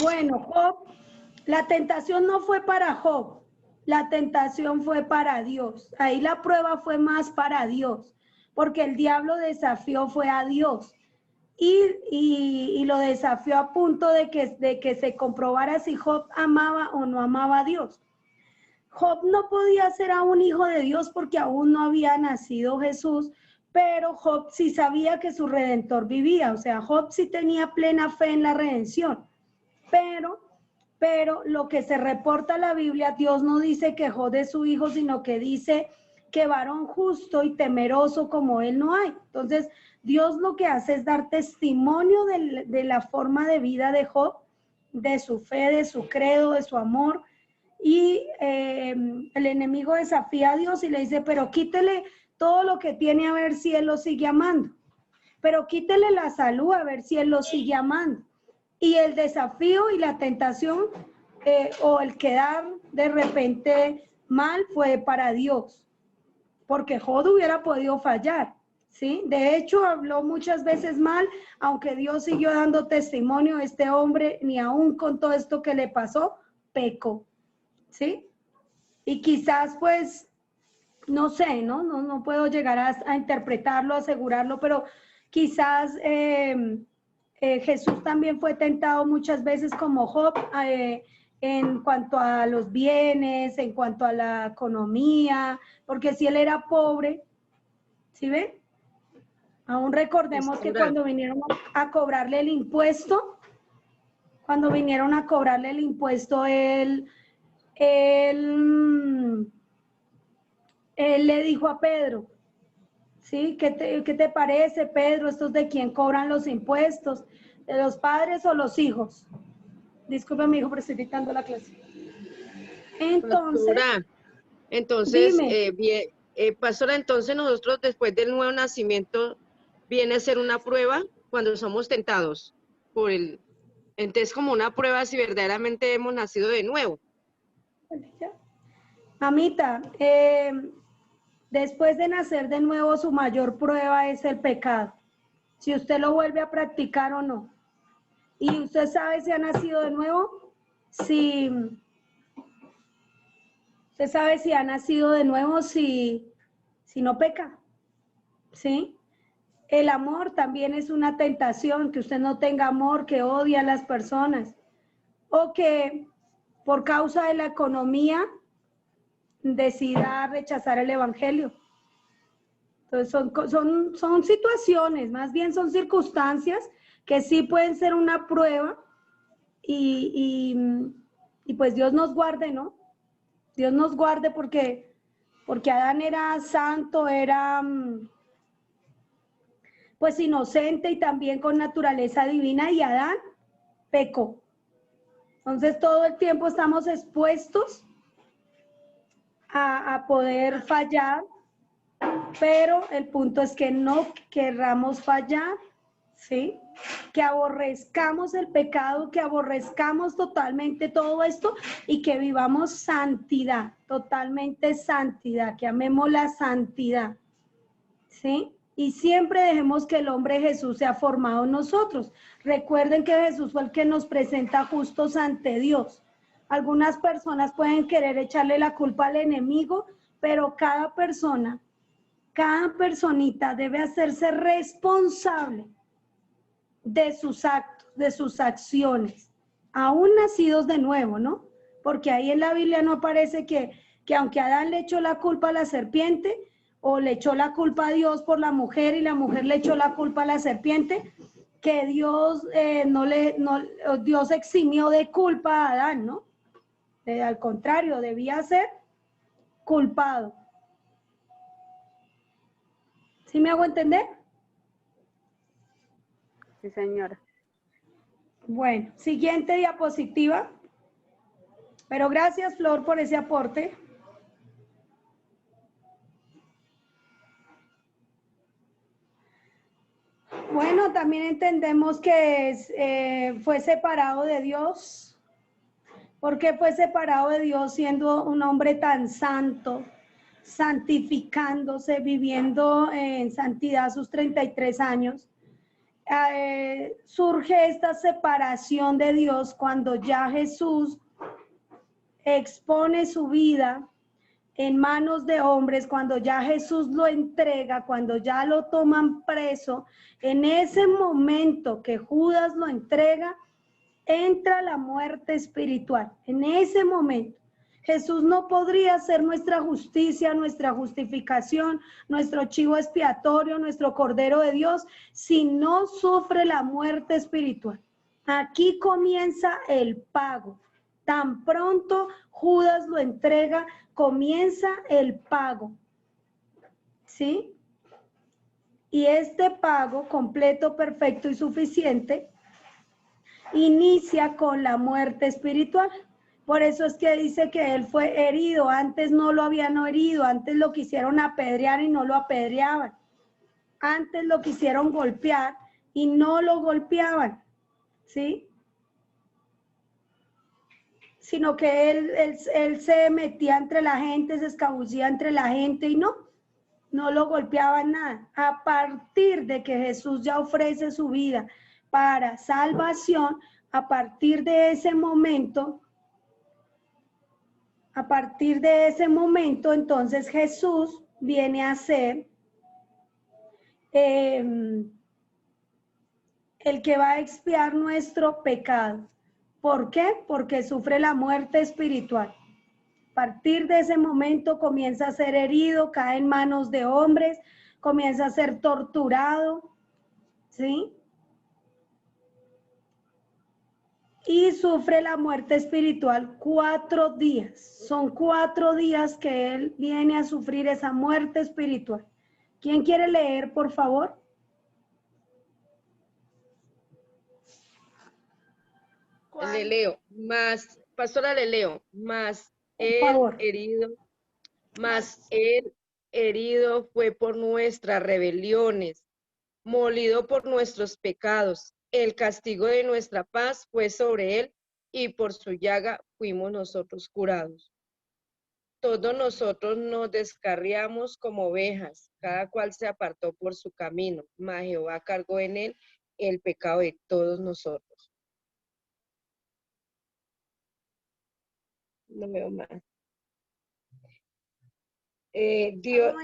Bueno, Job, la tentación no fue para Job, la tentación fue para Dios. Ahí la prueba fue más para Dios, porque el diablo desafió fue a Dios y lo desafió a punto de que se comprobara si Job amaba o no amaba a Dios. Job no podía ser aún hijo de Dios porque aún no había nacido Jesús, pero Job sí sabía que su Redentor vivía, o sea, Job sí tenía plena fe en la redención. pero lo que se reporta en la Biblia, Dios no dice que jode su hijo, sino que dice que varón justo y temeroso como él no hay. Entonces, Dios lo que hace es dar testimonio de la forma de vida de Job, de su fe, de su credo, de su amor. Y el enemigo desafía a Dios y le dice, pero quítele todo lo que tiene a ver si él lo sigue amando. Pero quítele la salud a ver si él lo sigue amando. Y el desafío y la tentación o el quedar de repente mal fue para Dios, porque Job hubiera podido fallar, ¿sí? De hecho, habló muchas veces mal, aunque Dios siguió dando testimonio, este hombre, ni aún con todo esto que le pasó, pecó, ¿sí? Y quizás, pues, no sé, no puedo llegar a interpretarlo, asegurarlo, pero quizás Jesús también fue tentado muchas veces como Job en cuanto a los bienes, en cuanto a la economía, porque si él era pobre, ¿sí ven? Aún recordemos que cuando vinieron a cobrarle el impuesto, él le dijo a Pedro, ¿sí? ¿Qué te parece, Pedro? ¿Estos de quién cobran los impuestos? ¿De los padres o los hijos? Disculpe, mi hijo, pero estoy dictando la clase. Entonces, pastora, entonces nosotros después del nuevo nacimiento viene a ser una prueba cuando somos tentados por el, entonces como una prueba si verdaderamente hemos nacido de nuevo. Mamita, después de nacer de nuevo, su mayor prueba es el pecado. Si usted lo vuelve a practicar o no. Y usted sabe si ha nacido de nuevo, usted sabe si ha nacido de nuevo, si no peca, ¿sí? El amor también es una tentación, que usted no tenga amor, que odia a las personas, o que por causa de la economía decida rechazar el evangelio. Entonces son situaciones, más bien son circunstancias que sí pueden ser una prueba y pues Dios nos guarde, ¿no? Dios nos guarde porque Adán era santo, era pues inocente y también con naturaleza divina, y Adán pecó. Entonces todo el tiempo estamos expuestos a poder fallar, pero el punto es que no querramos fallar, ¿sí? Que aborrezcamos el pecado, que aborrezcamos totalmente todo esto y que vivamos santidad, totalmente santidad, que amemos la santidad, ¿sí? Y siempre dejemos que el hombre Jesús sea formado en nosotros. Recuerden que Jesús fue el que nos presenta justos ante Dios. Algunas personas pueden querer echarle la culpa al enemigo, pero cada personita debe hacerse responsable de sus actos, de sus acciones, aún nacidos de nuevo, ¿no? Porque ahí en la Biblia no aparece que aunque Adán le echó la culpa a la serpiente, o le echó la culpa a Dios por la mujer y la mujer le echó la culpa a la serpiente, que Dios Dios eximió de culpa a Adán, ¿no? Al contrario, debía ser culpado. ¿Sí me hago entender? Sí, señora. Bueno, siguiente diapositiva. Pero gracias, Flor, por ese aporte. Bueno, también entendemos que fue separado de Dios. ¿Por qué fue separado de Dios siendo un hombre tan santo, santificándose, viviendo en santidad sus 33 años? Surge esta separación de Dios cuando ya Jesús expone su vida en manos de hombres, cuando ya Jesús lo entrega, cuando ya lo toman preso. En ese momento que Judas lo entrega, entra la muerte espiritual. En ese momento Jesús no podría ser nuestra justicia, nuestra justificación, nuestro chivo expiatorio, nuestro Cordero de Dios, si no sufre la muerte espiritual. Aquí comienza el pago. Tan pronto Judas lo entrega, comienza el pago. ¿Sí? Y este pago completo, perfecto y suficiente inicia con la muerte espiritual. Por eso es que dice que él fue herido. Antes no lo habían herido, antes lo quisieron apedrear y no lo apedreaban. Antes lo quisieron golpear y no lo golpeaban, ¿sí? Sino que él se metía entre la gente, se escabullía entre la gente y no lo golpeaban nada. A partir de que Jesús ya ofrece su vida para salvación, a partir de ese momento, entonces Jesús viene a ser el que va a expiar nuestro pecado. ¿Por qué? Porque sufre la muerte espiritual. A partir de ese momento comienza a ser herido, cae en manos de hombres, comienza a ser torturado, ¿sí? Y sufre la muerte espiritual 4 días. Son 4 días que él viene a sufrir esa muerte espiritual. ¿Quién quiere leer, por favor? Le leo, pastora, le leo, el herido fue por nuestras rebeliones, molido por nuestros pecados. El castigo de nuestra paz fue sobre él, y por su llaga fuimos nosotros curados. Todos nosotros nos descarriamos como ovejas, cada cual se apartó por su camino, mas Jehová cargó en él el pecado de todos nosotros. No veo más. Dios,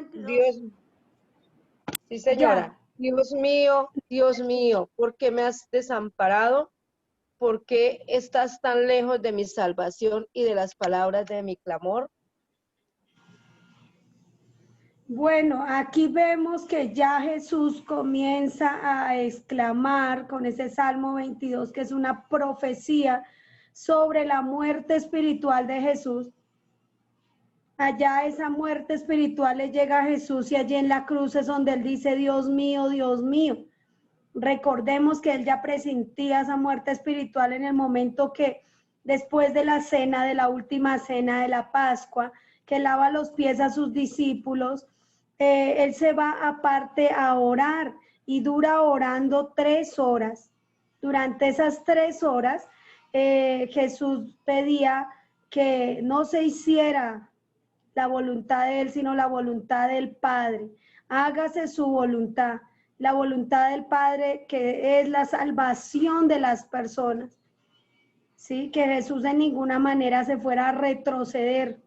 sí, señora. Ya. Dios mío, ¿por qué me has desamparado? ¿Por qué estás tan lejos de mi salvación y de las palabras de mi clamor? Bueno, aquí vemos que ya Jesús comienza a exclamar con ese Salmo 22, que es una profecía sobre la muerte espiritual de Jesús. Allá esa muerte espiritual le llega a Jesús y allí en la cruz es donde él dice, Dios mío, Dios mío. Recordemos que él ya presentía esa muerte espiritual en el momento que después de la cena, de la última cena de la Pascua, que lava los pies a sus discípulos, él se va aparte a orar y dura orando 3 horas. Durante esas 3 horas, Jesús pedía que no se hiciera la voluntad de él, sino la voluntad del Padre. Hágase su voluntad, la voluntad del Padre, que es la salvación de las personas. ¿Sí? Que Jesús de ninguna manera se fuera a retroceder,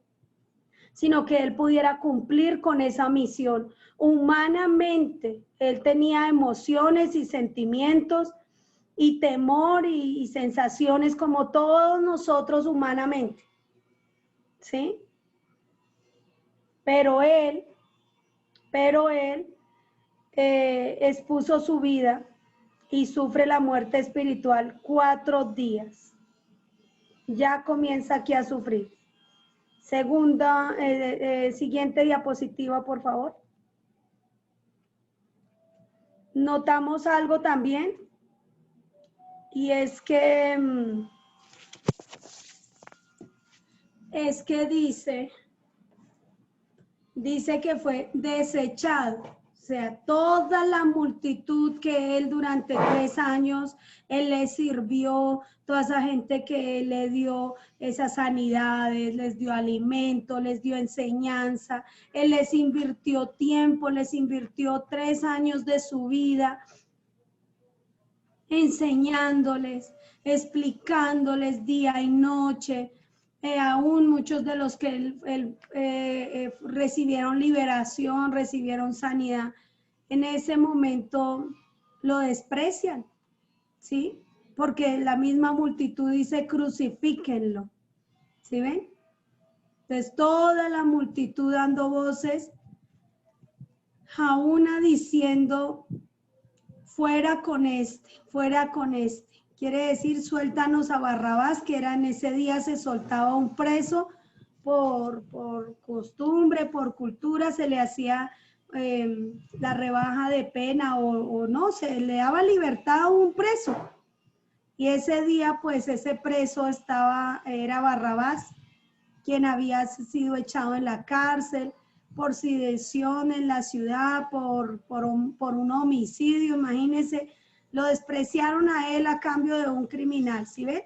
sino que él pudiera cumplir con esa misión. Humanamente, él tenía emociones y sentimientos y temor y sensaciones como todos nosotros humanamente. ¿Sí? Pero él expuso su vida y sufre la muerte espiritual 4 días. Ya comienza aquí a sufrir. Siguiente diapositiva, por favor. Notamos algo también, y es que dice que fue desechado. O sea, toda la multitud que él durante 3 años, él le sirvió, toda esa gente que él le dio esas sanidades, les dio alimento, les dio enseñanza, él les invirtió tiempo, les invirtió 3 años de su vida enseñándoles, explicándoles día y noche. Aún muchos de los que recibieron liberación, recibieron sanidad, en ese momento lo desprecian, ¿sí? Porque la misma multitud dice crucifíquenlo, ¿sí ven? Entonces toda la multitud dando voces, a una diciendo, fuera con este, quiere decir suéltanos a Barrabás, que era en ese día se soltaba un preso por costumbre, por cultura, se le hacía la rebaja de pena o no, se le daba libertad a un preso. Y ese día, pues, ese preso era Barrabás, quien había sido echado en la cárcel por sedición en la ciudad, por un homicidio, imagínense, lo despreciaron a él a cambio de un criminal, ¿sí ven?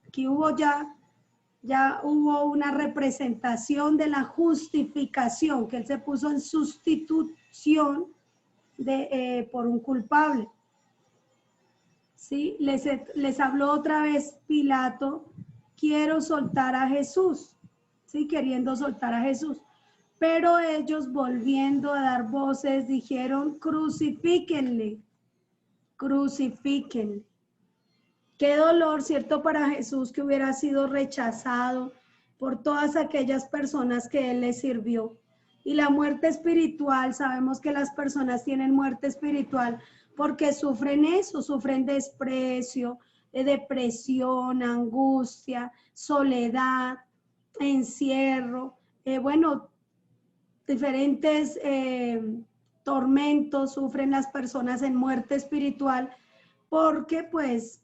Aquí hubo ya hubo una representación de la justificación, que él se puso en sustitución por un culpable. ¿Sí? Les habló otra vez Pilato, quiero soltar a Jesús, ¿sí? Queriendo soltar a Jesús. Pero ellos, volviendo a dar voces, dijeron, crucifíquenle, crucifíquenle. Qué dolor, ¿cierto? Para Jesús, que hubiera sido rechazado por todas aquellas personas que Él les sirvió. Y la muerte espiritual, sabemos que las personas tienen muerte espiritual porque sufren eso, sufren desprecio, depresión, angustia, soledad, encierro, diferentes tormentos sufren las personas en muerte espiritual porque pues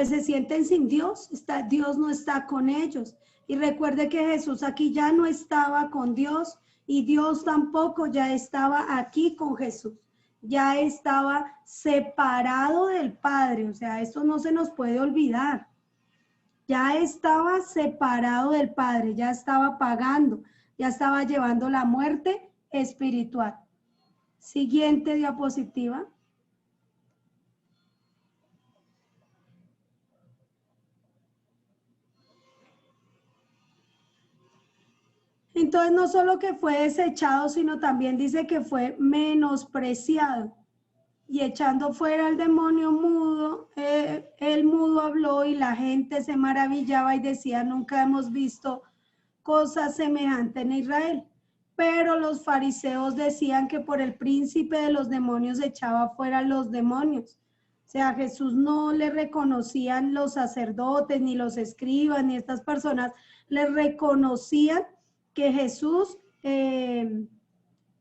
se sienten sin Dios, Dios no está con ellos. Y recuerde que Jesús aquí ya no estaba con Dios y Dios tampoco ya estaba aquí con Jesús. Ya estaba separado del Padre, o sea, esto no se nos puede olvidar. Ya estaba separado del Padre, ya estaba pagando, ya estaba llevando la muerte espiritual. Siguiente diapositiva. Entonces, no solo que fue desechado, sino también dice que fue menospreciado. Y echando fuera al demonio mudo, el mudo habló y la gente se maravillaba y decía, nunca hemos visto cosa semejante en Israel. Pero los fariseos decían que por el príncipe de los demonios echaba fuera los demonios. O sea, a Jesús no le reconocían los sacerdotes, ni los escribas, ni estas personas, le reconocían que Jesús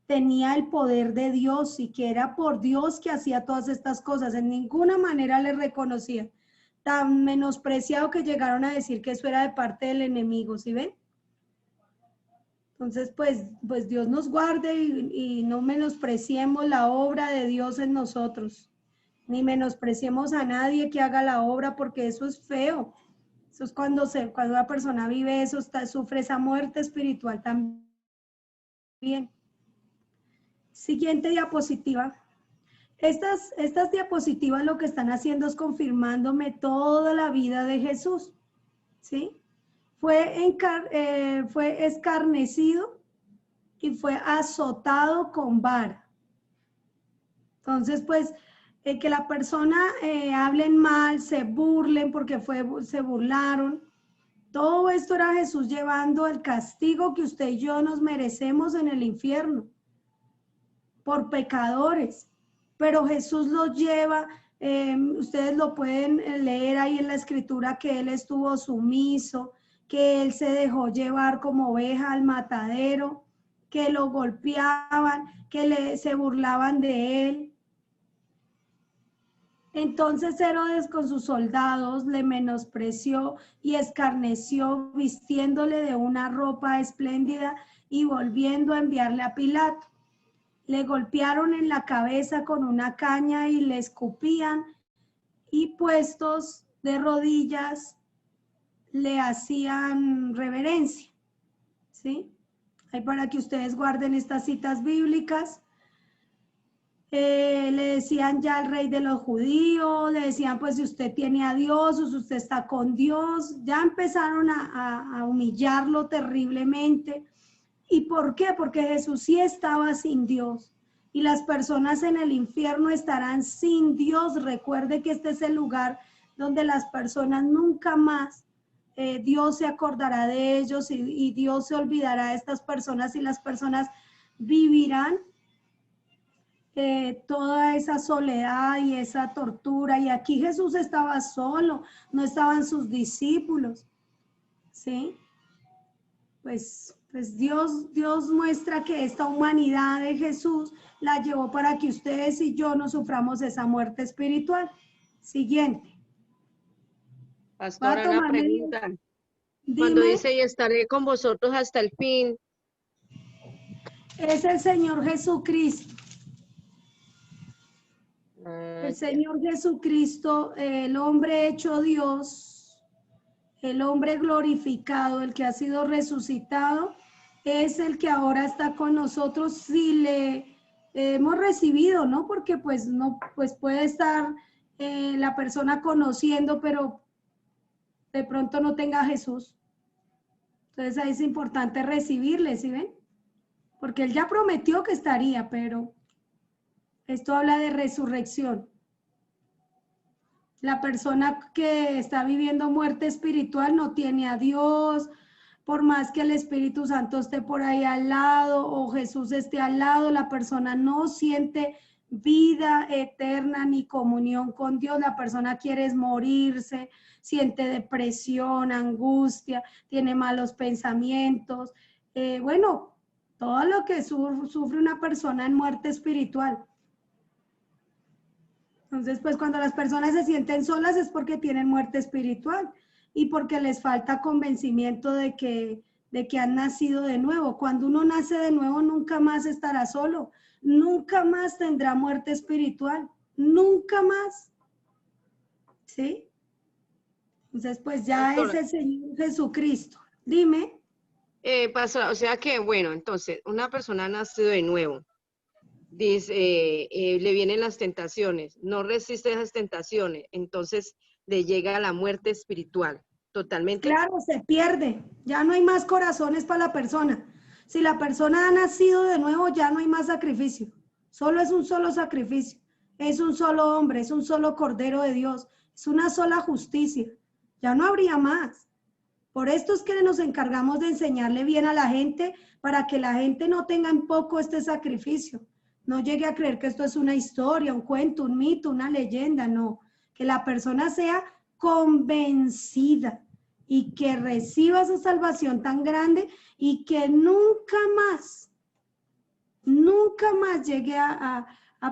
tenía el poder de Dios y que era por Dios que hacía todas estas cosas. En ninguna manera le reconocían. Tan menospreciado que llegaron a decir que eso era de parte del enemigo, ¿sí ven? Entonces, pues Dios nos guarde y no menospreciemos la obra de Dios en nosotros, ni menospreciemos a nadie que haga la obra, porque eso es feo. Eso es cuando una persona vive eso, sufre esa muerte espiritual también. Siguiente diapositiva. Estas diapositivas lo que están haciendo es confirmándome toda la vida de Jesús, ¿sí? Fue escarnecido y fue azotado con vara. Entonces, pues, que la persona hablen mal, se burlen porque se burlaron. Todo esto era Jesús llevando el castigo que usted y yo nos merecemos en el infierno por pecadores. Pero Jesús lo lleva, ustedes lo pueden leer ahí en la escritura, que Él estuvo sumiso, que Él se dejó llevar como oveja al matadero, que lo golpeaban, que se burlaban de Él. Entonces Herodes con sus soldados le menospreció y escarneció, vistiéndole de una ropa espléndida y volviendo a enviarle a Pilato. Le golpearon en la cabeza con una caña y le escupían, y puestos de rodillas le hacían reverencia, ¿sí? Ahí para que ustedes guarden estas citas bíblicas. Le decían ya al rey de los judíos, le decían pues si usted tiene a Dios o si usted está con Dios. Ya empezaron a humillarlo terriblemente. ¿Y por qué? Porque Jesús sí estaba sin Dios y las personas en el infierno estarán sin Dios. Recuerde que este es el lugar donde las personas nunca más, Dios se acordará de ellos y Dios se olvidará de estas personas y las personas vivirán toda esa soledad y esa tortura. Y aquí Jesús estaba solo, no estaban sus discípulos, ¿sí? Pues Dios muestra que esta humanidad de Jesús la llevó para que ustedes y yo no suframos esa muerte espiritual. Siguiente. Pastora, una pregunta. Cuando dice, y estaré con vosotros hasta el fin. Es el Señor Jesucristo. El Señor Jesucristo, el hombre hecho Dios, el hombre glorificado, el que ha sido resucitado, es el que ahora está con nosotros si le hemos recibido, ¿no? Porque pues no, pues puede estar la persona conociendo, pero de pronto no tenga a Jesús. Entonces ahí es importante recibirle, ¿sí ven? Porque Él ya prometió que estaría, pero esto habla de resurrección. La persona que está viviendo muerte espiritual no tiene a Dios, por más que el Espíritu Santo esté por ahí al lado o Jesús esté al lado, la persona no siente vida eterna ni comunión con Dios. La persona quiere morirse, siente depresión, angustia, tiene malos pensamientos. Bueno, todo lo que sufre una persona en muerte espiritual. Entonces, pues cuando las personas se sienten solas es porque tienen muerte espiritual y porque les falta convencimiento de que han nacido de nuevo. Cuando uno nace de nuevo, nunca más estará solo, nunca más tendrá muerte espiritual, nunca más. ¿Sí? Entonces, pues ya es el Señor Jesucristo. Dime. Pastora, o sea que, bueno, entonces, una persona ha nacido de nuevo. Dice, le vienen las tentaciones, no resiste esas tentaciones, entonces le llega la muerte espiritual, totalmente. Claro, se pierde, ya no hay más corazones para la persona. Si la persona ha nacido de nuevo, ya no hay más sacrificio, solo es un solo sacrificio, es un solo hombre, es un solo cordero de Dios, es una sola justicia, ya no habría más. Por esto es que nos encargamos de enseñarle bien a la gente, para que la gente no tenga en poco este sacrificio. No llegue a creer que esto es una historia, un cuento, un mito, una leyenda, no. Que la persona sea convencida y que reciba esa salvación tan grande y que nunca más llegue a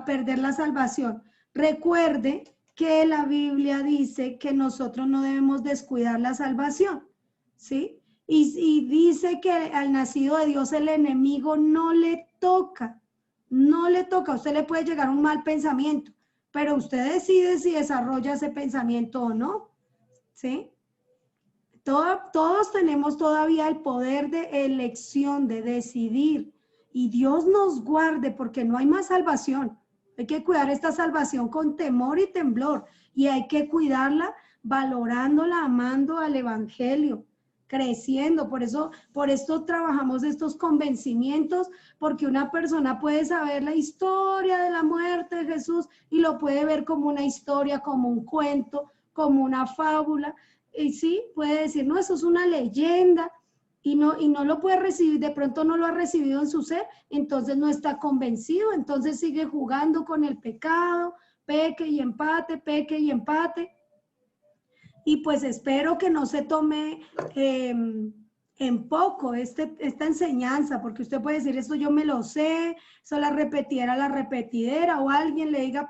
perder la salvación. Recuerde que la Biblia dice que nosotros no debemos descuidar la salvación, ¿sí? Y dice que al nacido de Dios el enemigo no le toca. No le toca, a usted le puede llegar un mal pensamiento, pero usted decide si desarrolla ese pensamiento o no, ¿sí? Todos tenemos todavía el poder de elección, de decidir, y Dios nos guarde porque no hay más salvación. Hay que cuidar esta salvación con temor y temblor, y hay que cuidarla valorándola, amando al Evangelio, creciendo. Por esto trabajamos estos convencimientos, porque una persona puede saber la historia de la muerte de Jesús y lo puede ver como una historia, como un cuento, como una fábula, y sí, puede decir, no, eso es una leyenda, y no lo puede recibir, de pronto no lo ha recibido en su ser, entonces no está convencido, entonces sigue jugando con el pecado, peque y empate, peque y empate. Y pues espero que no se tome en poco esta enseñanza, porque usted puede decir, esto yo me lo sé, eso la repetidera, o alguien le diga,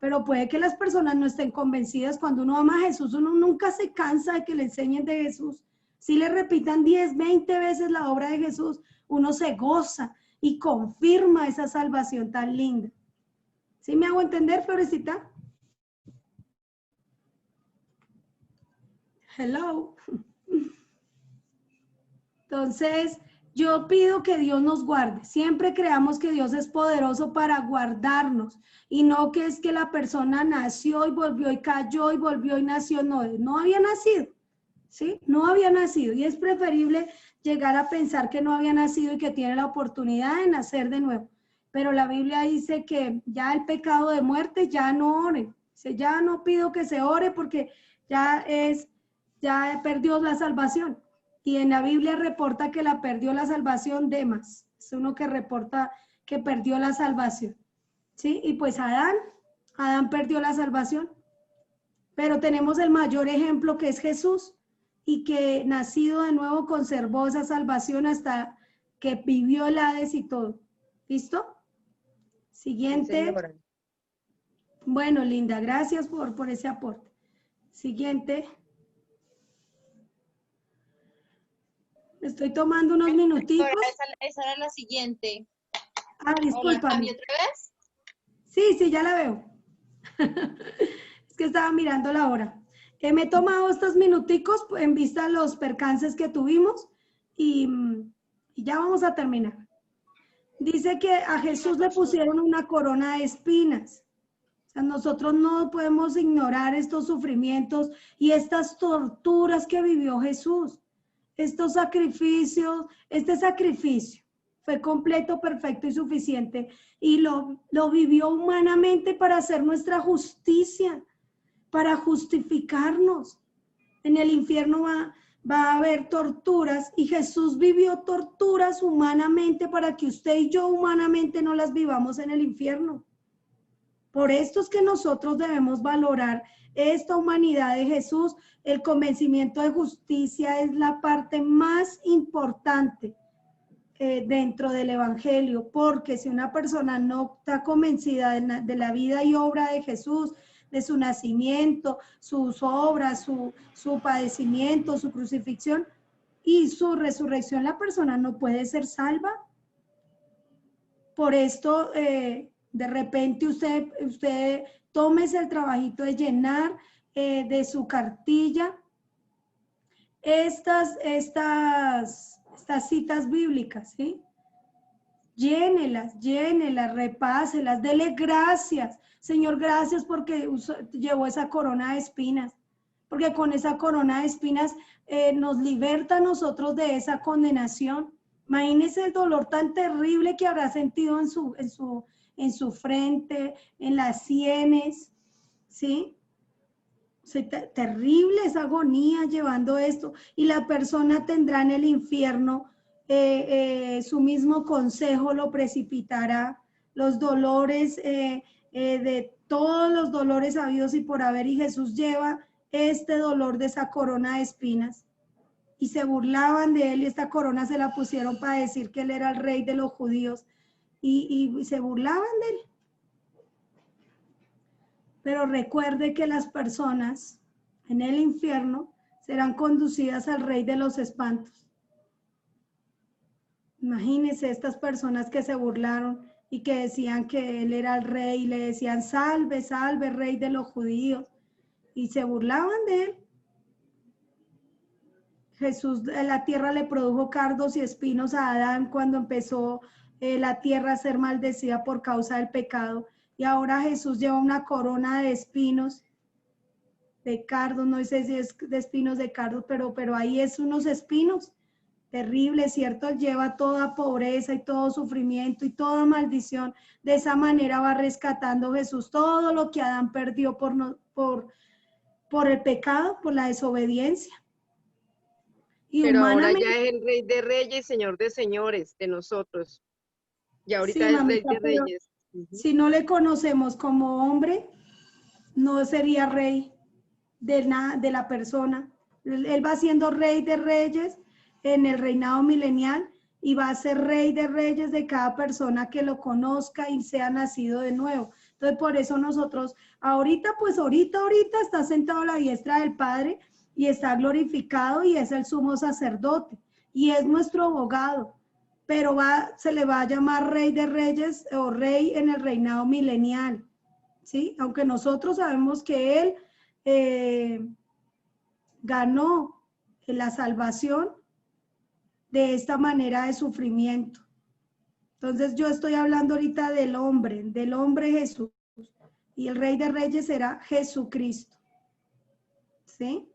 pero puede que las personas no estén convencidas. Cuando uno ama a Jesús, uno nunca se cansa de que le enseñen de Jesús. Si le repitan 10, 20 veces la obra de Jesús, uno se goza y confirma esa salvación tan linda. ¿Sí me hago entender, Florecita? Hello. Entonces, yo pido que Dios nos guarde. Siempre creamos que Dios es poderoso para guardarnos, y no que es que la persona nació y volvió y cayó y volvió y nació. No había nacido, ¿sí? No había nacido, y es preferible llegar a pensar que no había nacido y que tiene la oportunidad de nacer de nuevo. Pero la Biblia dice que ya el pecado de muerte, ya no oren. Ya no pido que se ore porque ya perdió la salvación. Y en la Biblia reporta que perdió la salvación Demas. Es uno que reporta que perdió la salvación. ¿sí? Y pues Adán perdió la salvación. Pero tenemos el mayor ejemplo que es Jesús y que nacido de nuevo conservó esa salvación hasta que vivió el Hades y todo. ¿Listo? Siguiente. Sí, bueno, Linda, gracias por ese aporte. Siguiente. Estoy tomando unos minutitos. Esa era la siguiente. Discúlpame. ¿Otra vez? Sí, ya la veo. Es que estaba mirando la hora. Me he tomado estos minuticos en vista de los percances que tuvimos y ya vamos a terminar. Dice que a Jesús le pusieron una corona de espinas. O sea, nosotros no podemos ignorar estos sufrimientos y estas torturas que vivió Jesús. Estos sacrificios, este sacrificio fue completo, perfecto y suficiente y lo vivió humanamente para hacer nuestra justicia, para justificarnos. En el infierno va a haber torturas y Jesús vivió torturas humanamente para que usted y yo humanamente no las vivamos en el infierno. Por esto es que nosotros debemos valorar esta humanidad de Jesús. El convencimiento de justicia es la parte más importante dentro del Evangelio, porque si una persona no está convencida de la vida y obra de Jesús, de su nacimiento, sus obras, su padecimiento, su crucifixión y su resurrección, la persona no puede ser salva. Por esto, de repente usted tómese el trabajito de llenar de su cartilla estas citas bíblicas, ¿sí? Llénelas, repáselas, dele gracias. Señor, gracias porque llevó esa corona de espinas, porque con esa corona de espinas nos liberta a nosotros de esa condenación. Imagínese el dolor tan terrible que habrá sentido en su frente, en las sienes, ¿sí? O sea, terrible esa agonía llevando esto, y la persona tendrá en el infierno su mismo consejo lo precipitará, los dolores de todos los dolores habidos y por haber, y Jesús lleva este dolor de esa corona de espinas, y se burlaban de él, y esta corona se la pusieron para decir que él era el rey de los judíos, y se burlaban de él. Pero recuerde que las personas en el infierno serán conducidas al rey de los espantos. Imagínense estas personas que se burlaron y que decían que él era el rey, y le decían salve, salve, rey de los judíos, y se burlaban de él. Jesús, la tierra le produjo cardos y espinos a Adán cuando empezó la tierra a ser maldecida por causa del pecado. Y ahora Jesús lleva una corona de espinos, de cardos, no sé si es de espinos de cardos, pero ahí es unos espinos terribles, ¿cierto? Lleva toda pobreza y todo sufrimiento y toda maldición. De esa manera va rescatando Jesús todo lo que Adán perdió por el pecado, por la desobediencia. Y pero ahora ya es el Rey de Reyes, Señor de Señores, de nosotros. Y ahorita sí, es mamita, Rey de Reyes. Si no le conocemos como hombre, no sería rey de la persona. Él va siendo Rey de Reyes en el reinado milenial y va a ser Rey de Reyes de cada persona que lo conozca y sea nacido de nuevo. Entonces, por eso nosotros, ahorita está sentado a la diestra del Padre y está glorificado y es el sumo sacerdote y es nuestro abogado, pero se le va a llamar Rey de Reyes o Rey en el reinado milenial, ¿sí? Aunque nosotros sabemos que Él ganó la salvación de esta manera de sufrimiento. Entonces yo estoy hablando ahorita del hombre Jesús, y el Rey de Reyes será Jesucristo, ¿sí?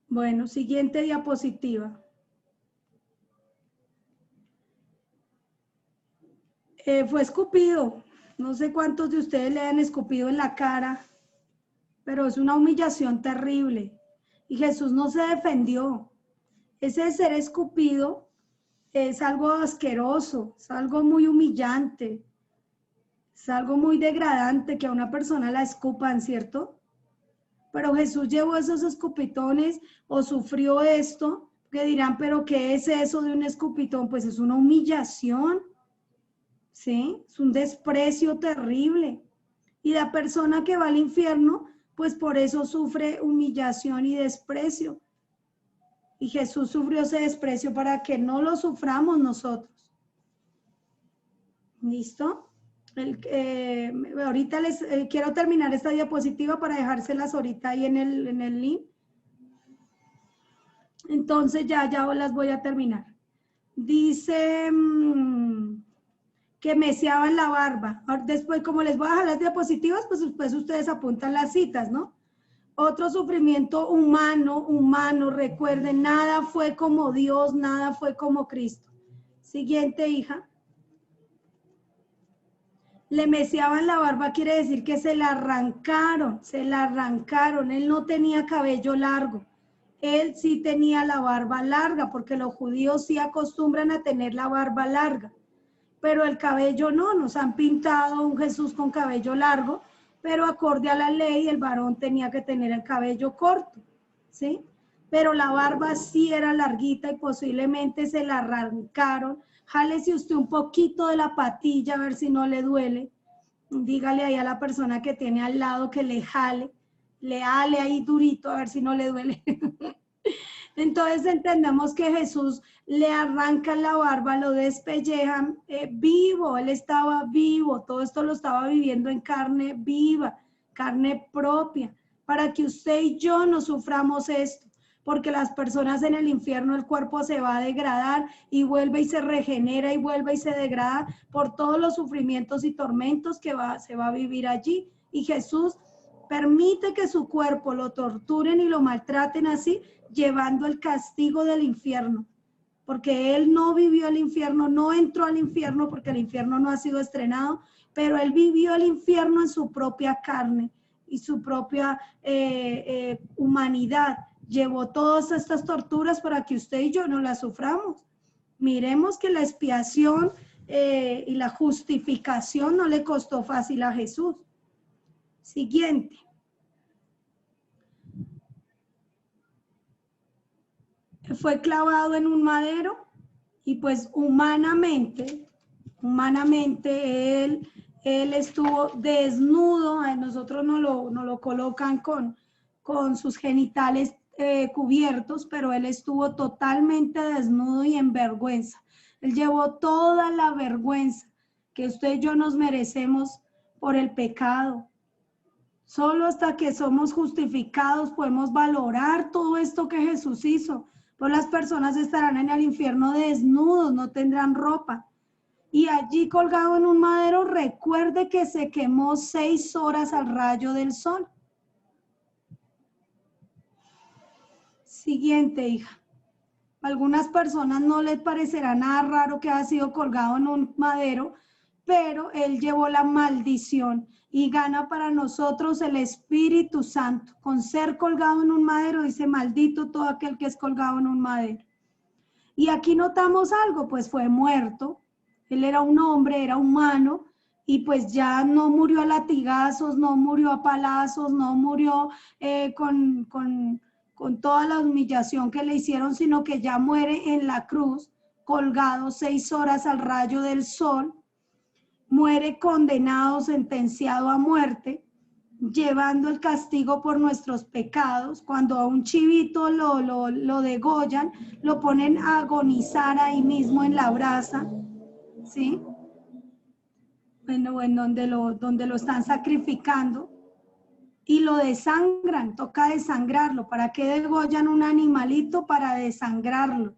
Bueno, siguiente diapositiva. Fue escupido. No sé cuántos de ustedes le han escupido en la cara, pero es una humillación terrible. Y Jesús no se defendió. Ese ser escupido es algo asqueroso, es algo muy humillante. Es algo muy degradante que a una persona la escupan, ¿cierto? Pero Jesús llevó esos escupitones o sufrió esto, que dirán, pero ¿qué es eso de un escupitón? Pues es una humillación, ¿sí? Es un desprecio terrible. Y la persona que va al infierno, pues por eso sufre humillación y desprecio. Y Jesús sufrió ese desprecio para que no lo suframos nosotros. ¿Listo? Ahorita les quiero terminar esta diapositiva para dejárselas ahorita ahí en el link. Entonces ya las voy a terminar. Dice que meciaban la barba. Después, como les voy a dejar las diapositivas, pues después ustedes apuntan las citas, ¿no? Otro sufrimiento humano, recuerden, nada fue como Dios, nada fue como Cristo. Siguiente, hija. Le meciaban la barba, quiere decir que se la arrancaron. Él no tenía cabello largo. Él sí tenía la barba larga, porque los judíos sí acostumbran a tener la barba larga. Pero el cabello no, nos han pintado un Jesús con cabello largo, pero acorde a la ley, el varón tenía que tener el cabello corto, ¿sí? Pero la barba sí era larguita y posiblemente se la arrancaron. Jálese usted un poquito de la patilla a ver si no le duele. Dígale ahí a la persona que tiene al lado que le jale ahí durito a ver si no le duele. Entonces entendemos que Jesús le arrancan la barba, lo despellejan vivo, él estaba vivo, todo esto lo estaba viviendo en carne viva, carne propia, para que usted y yo no suframos esto, porque las personas en el infierno el cuerpo se va a degradar y vuelve y se regenera y vuelve y se degrada por todos los sufrimientos y tormentos que se va a vivir allí. Y Jesús permite que su cuerpo lo torturen y lo maltraten así, llevando el castigo del infierno, porque él no vivió el infierno, no entró al infierno porque el infierno no ha sido estrenado, pero él vivió el infierno en su propia carne y su propia humanidad. Llevó todas estas torturas para que usted y yo no las suframos. Miremos que la expiación y la justificación no le costó fácil a Jesús. Siguiente. Fue clavado en un madero y pues humanamente él estuvo desnudo. A nosotros no lo colocan con sus genitales cubiertos, pero él estuvo totalmente desnudo y en vergüenza. Él llevó toda la vergüenza que usted y yo nos merecemos por el pecado. Solo hasta que somos justificados podemos valorar todo esto que Jesús hizo. Pues las personas estarán en el infierno desnudos, no tendrán ropa. Y allí colgado en un madero, recuerde que se quemó 6 horas al rayo del sol. Siguiente, hija. A algunas personas no les parecerá nada raro que haya sido colgado en un madero, pero él llevó la maldición y gana para nosotros el Espíritu Santo. Con ser colgado en un madero, dice, maldito todo aquel que es colgado en un madero. Y aquí notamos algo, pues fue muerto. Él era un hombre, era humano, y pues ya no murió a latigazos, no murió a palazos, no murió con toda la humillación que le hicieron, sino que ya muere en la cruz, colgado 6 horas al rayo del sol. Muere condenado, sentenciado a muerte, llevando el castigo por nuestros pecados. Cuando a un chivito lo degollan, lo ponen a agonizar ahí mismo en la brasa, ¿sí? Bueno, en donde lo están sacrificando y lo desangran, toca desangrarlo. ¿Para qué degollan un animalito? Para desangrarlo.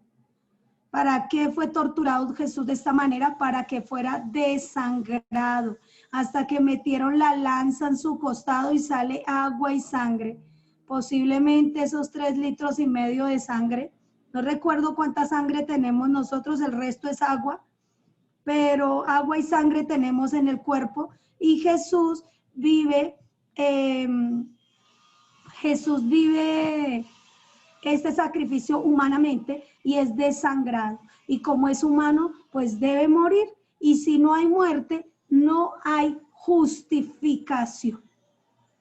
¿Para qué fue torturado Jesús de esta manera? Para que fuera desangrado, hasta que metieron la lanza en su costado y sale agua y sangre. Posiblemente esos 3,5 litros de sangre. No recuerdo cuánta sangre tenemos nosotros, el resto es agua, pero agua y sangre tenemos en el cuerpo. Y Jesús vive este sacrificio humanamente y es desangrado. Y como es humano, pues debe morir. Y si no hay muerte, no hay justificación.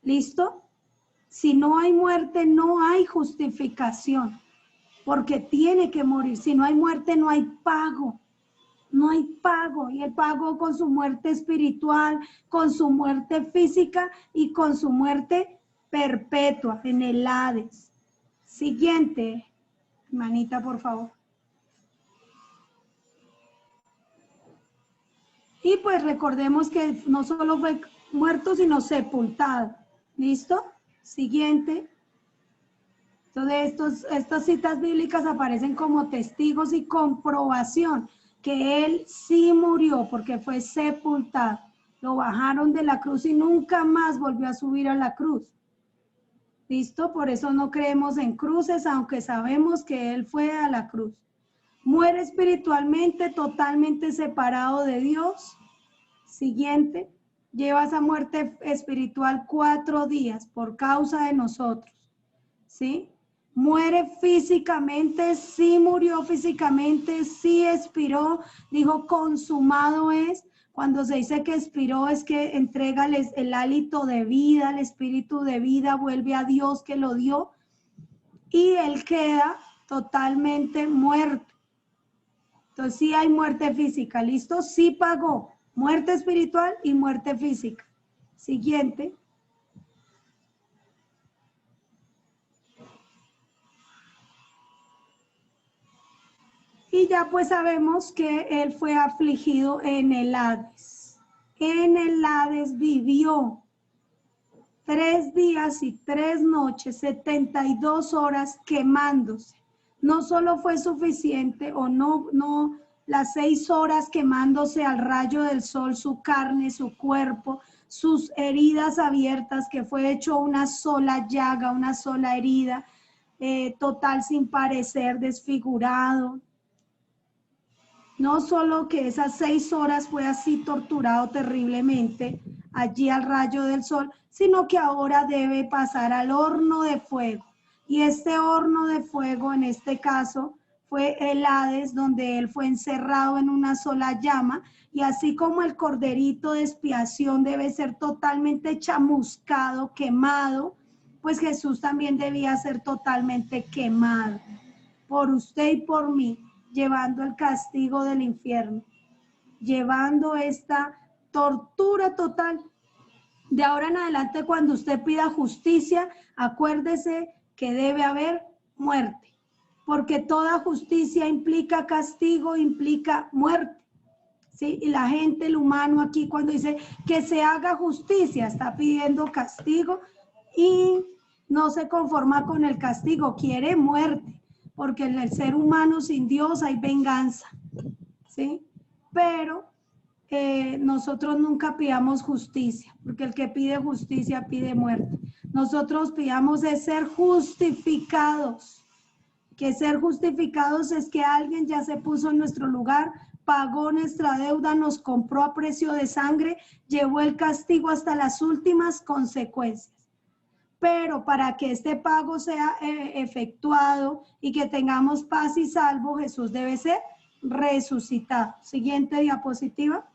¿Listo? Si no hay muerte, no hay justificación, porque tiene que morir. Si no hay muerte, no hay pago. No hay pago, y el pago con su muerte espiritual, con su muerte física y con su muerte perpetua en el Hades. Siguiente, hermanita, por favor. Y pues recordemos que no solo fue muerto, sino sepultado. ¿Listo? Siguiente. Entonces, estas citas bíblicas aparecen como testigos y comprobación que él sí murió porque fue sepultado. Lo bajaron de la cruz y nunca más volvió a subir a la cruz. ¿Listo? Por eso no creemos en cruces, aunque sabemos que él fue a la cruz. Muere espiritualmente, totalmente separado de Dios. Siguiente. Lleva esa muerte espiritual 4 días por causa de nosotros. ¿Sí? Muere físicamente, sí murió físicamente, sí expiró, dijo consumado es. Cuando se dice que expiró es que entrega el hálito de vida, el espíritu de vida, vuelve a Dios que lo dio y él queda totalmente muerto. Entonces sí hay muerte física, ¿listo? Sí pagó muerte espiritual y muerte física. Siguiente. Y ya pues sabemos que él fue afligido en el Hades. En el Hades vivió 3 días y 3 noches, 72 horas quemándose. No solo fue suficiente o no las 6 horas quemándose al rayo del sol, su carne, su cuerpo, sus heridas abiertas, que fue hecho una sola llaga, una sola herida, total sin parecer, desfigurado. No solo que esas 6 horas fue así torturado terriblemente allí al rayo del sol, sino que ahora debe pasar al horno de fuego. Y este horno de fuego, en este caso, fue el Hades, donde él fue encerrado en una sola llama. Y así como el corderito de expiación debe ser totalmente chamuscado, quemado, pues Jesús también debía ser totalmente quemado por usted y por mí, llevando el castigo del infierno, llevando esta tortura total. De ahora en adelante, cuando usted pida justicia, acuérdese que debe haber muerte, porque toda justicia implica castigo, implica muerte. ¿Sí? Y la gente, el humano aquí, cuando dice que se haga justicia, está pidiendo castigo y no se conforma con el castigo, quiere muerte. Porque en el ser humano sin Dios hay venganza, ¿sí? Pero nosotros nunca pidamos justicia, porque el que pide justicia pide muerte. Nosotros pidamos de ser justificados, que ser justificados es que alguien ya se puso en nuestro lugar, pagó nuestra deuda, nos compró a precio de sangre, llevó el castigo hasta las últimas consecuencias. Pero para que este pago sea efectuado y que tengamos paz y salvo, Jesús debe ser resucitado. Siguiente diapositiva.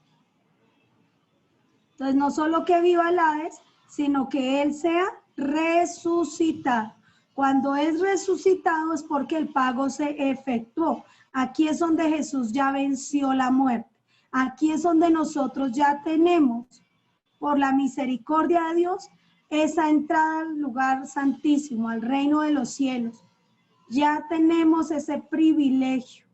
Entonces, no solo que viva el Hades, sino que Él sea resucitado. Cuando es resucitado es porque el pago se efectuó. Aquí es donde Jesús ya venció la muerte. Aquí es donde nosotros ya tenemos, por la misericordia de Dios, esa entrada al lugar santísimo, al reino de los cielos. Ya tenemos ese privilegio.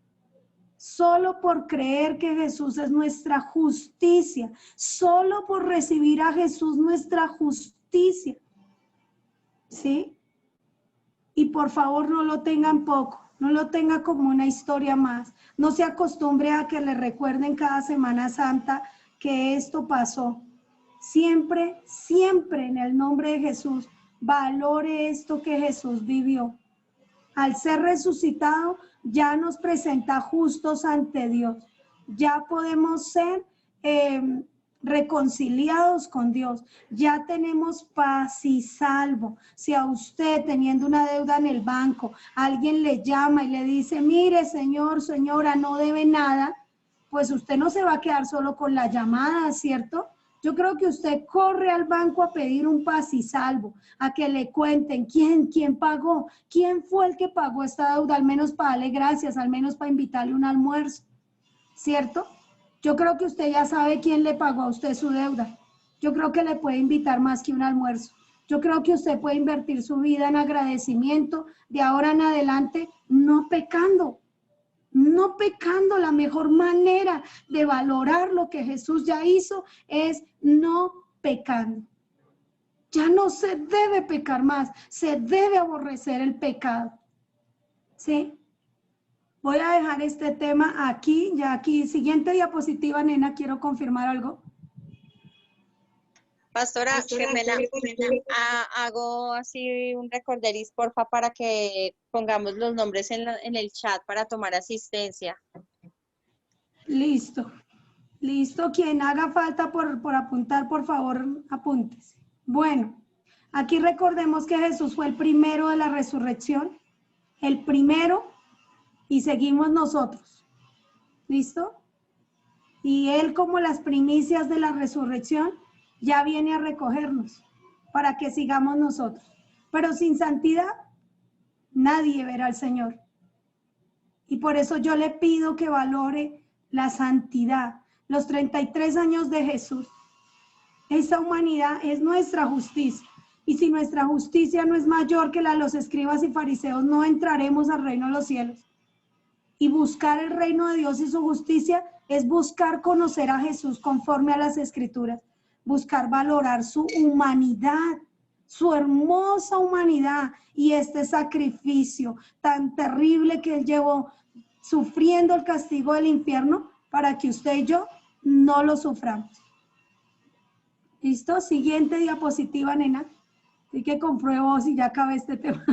Solo por creer que Jesús es nuestra justicia, solo por recibir a Jesús nuestra justicia. ¿Sí? Y por favor no lo tengan poco, no lo tenga como una historia más. No se acostumbre a que le recuerden cada Semana Santa que esto pasó. Siempre, siempre en el nombre de Jesús, valore esto que Jesús vivió. Al ser resucitado, ya nos presenta justos ante Dios. Ya podemos ser reconciliados con Dios. Ya tenemos paz y salvo. Si a usted, teniendo una deuda en el banco, alguien le llama y le dice, mire, señor, señora, no debe nada, pues usted no se va a quedar solo con la llamada, ¿cierto? Yo creo que usted corre al banco a pedir un paz y salvo, a que le cuenten quién pagó, quién fue el que pagó esta deuda, al menos para darle gracias, al menos para invitarle un almuerzo, ¿cierto? Yo creo que usted ya sabe quién le pagó a usted su deuda. Yo creo que le puede invitar más que un almuerzo. Yo creo que usted puede invertir su vida en agradecimiento de ahora en adelante, no pecando. No pecando. La mejor manera de valorar lo que Jesús ya hizo es no pecando. Ya no se debe pecar más, se debe aborrecer el pecado. ¿Sí? Voy a dejar este tema aquí, ya aquí. Siguiente diapositiva, nena, quiero confirmar algo. Pastora, hago así un recorderis, porfa, para que pongamos los nombres en el chat para tomar asistencia. Listo. Listo. Quien haga falta por apuntar, por favor, apúntese. Bueno, aquí recordemos que Jesús fue el primero de la resurrección, el primero, y seguimos nosotros. ¿Listo? Y Él, como las primicias de la resurrección, ya viene a recogernos para que sigamos nosotros. Pero sin santidad, nadie verá al Señor. Y por eso yo le pido que valore la santidad, los 33 años de Jesús. Esa humanidad es nuestra justicia. Y si nuestra justicia no es mayor que la de los escribas y fariseos, no entraremos al reino de los cielos. Y buscar el reino de Dios y su justicia es buscar conocer a Jesús conforme a las Escrituras. Buscar valorar su humanidad, su hermosa humanidad y este sacrificio tan terrible que Él llevó sufriendo el castigo del infierno para que usted y yo no lo suframos. ¿Listo? Siguiente diapositiva, nena. Así que compruebo si ya acabé este tema.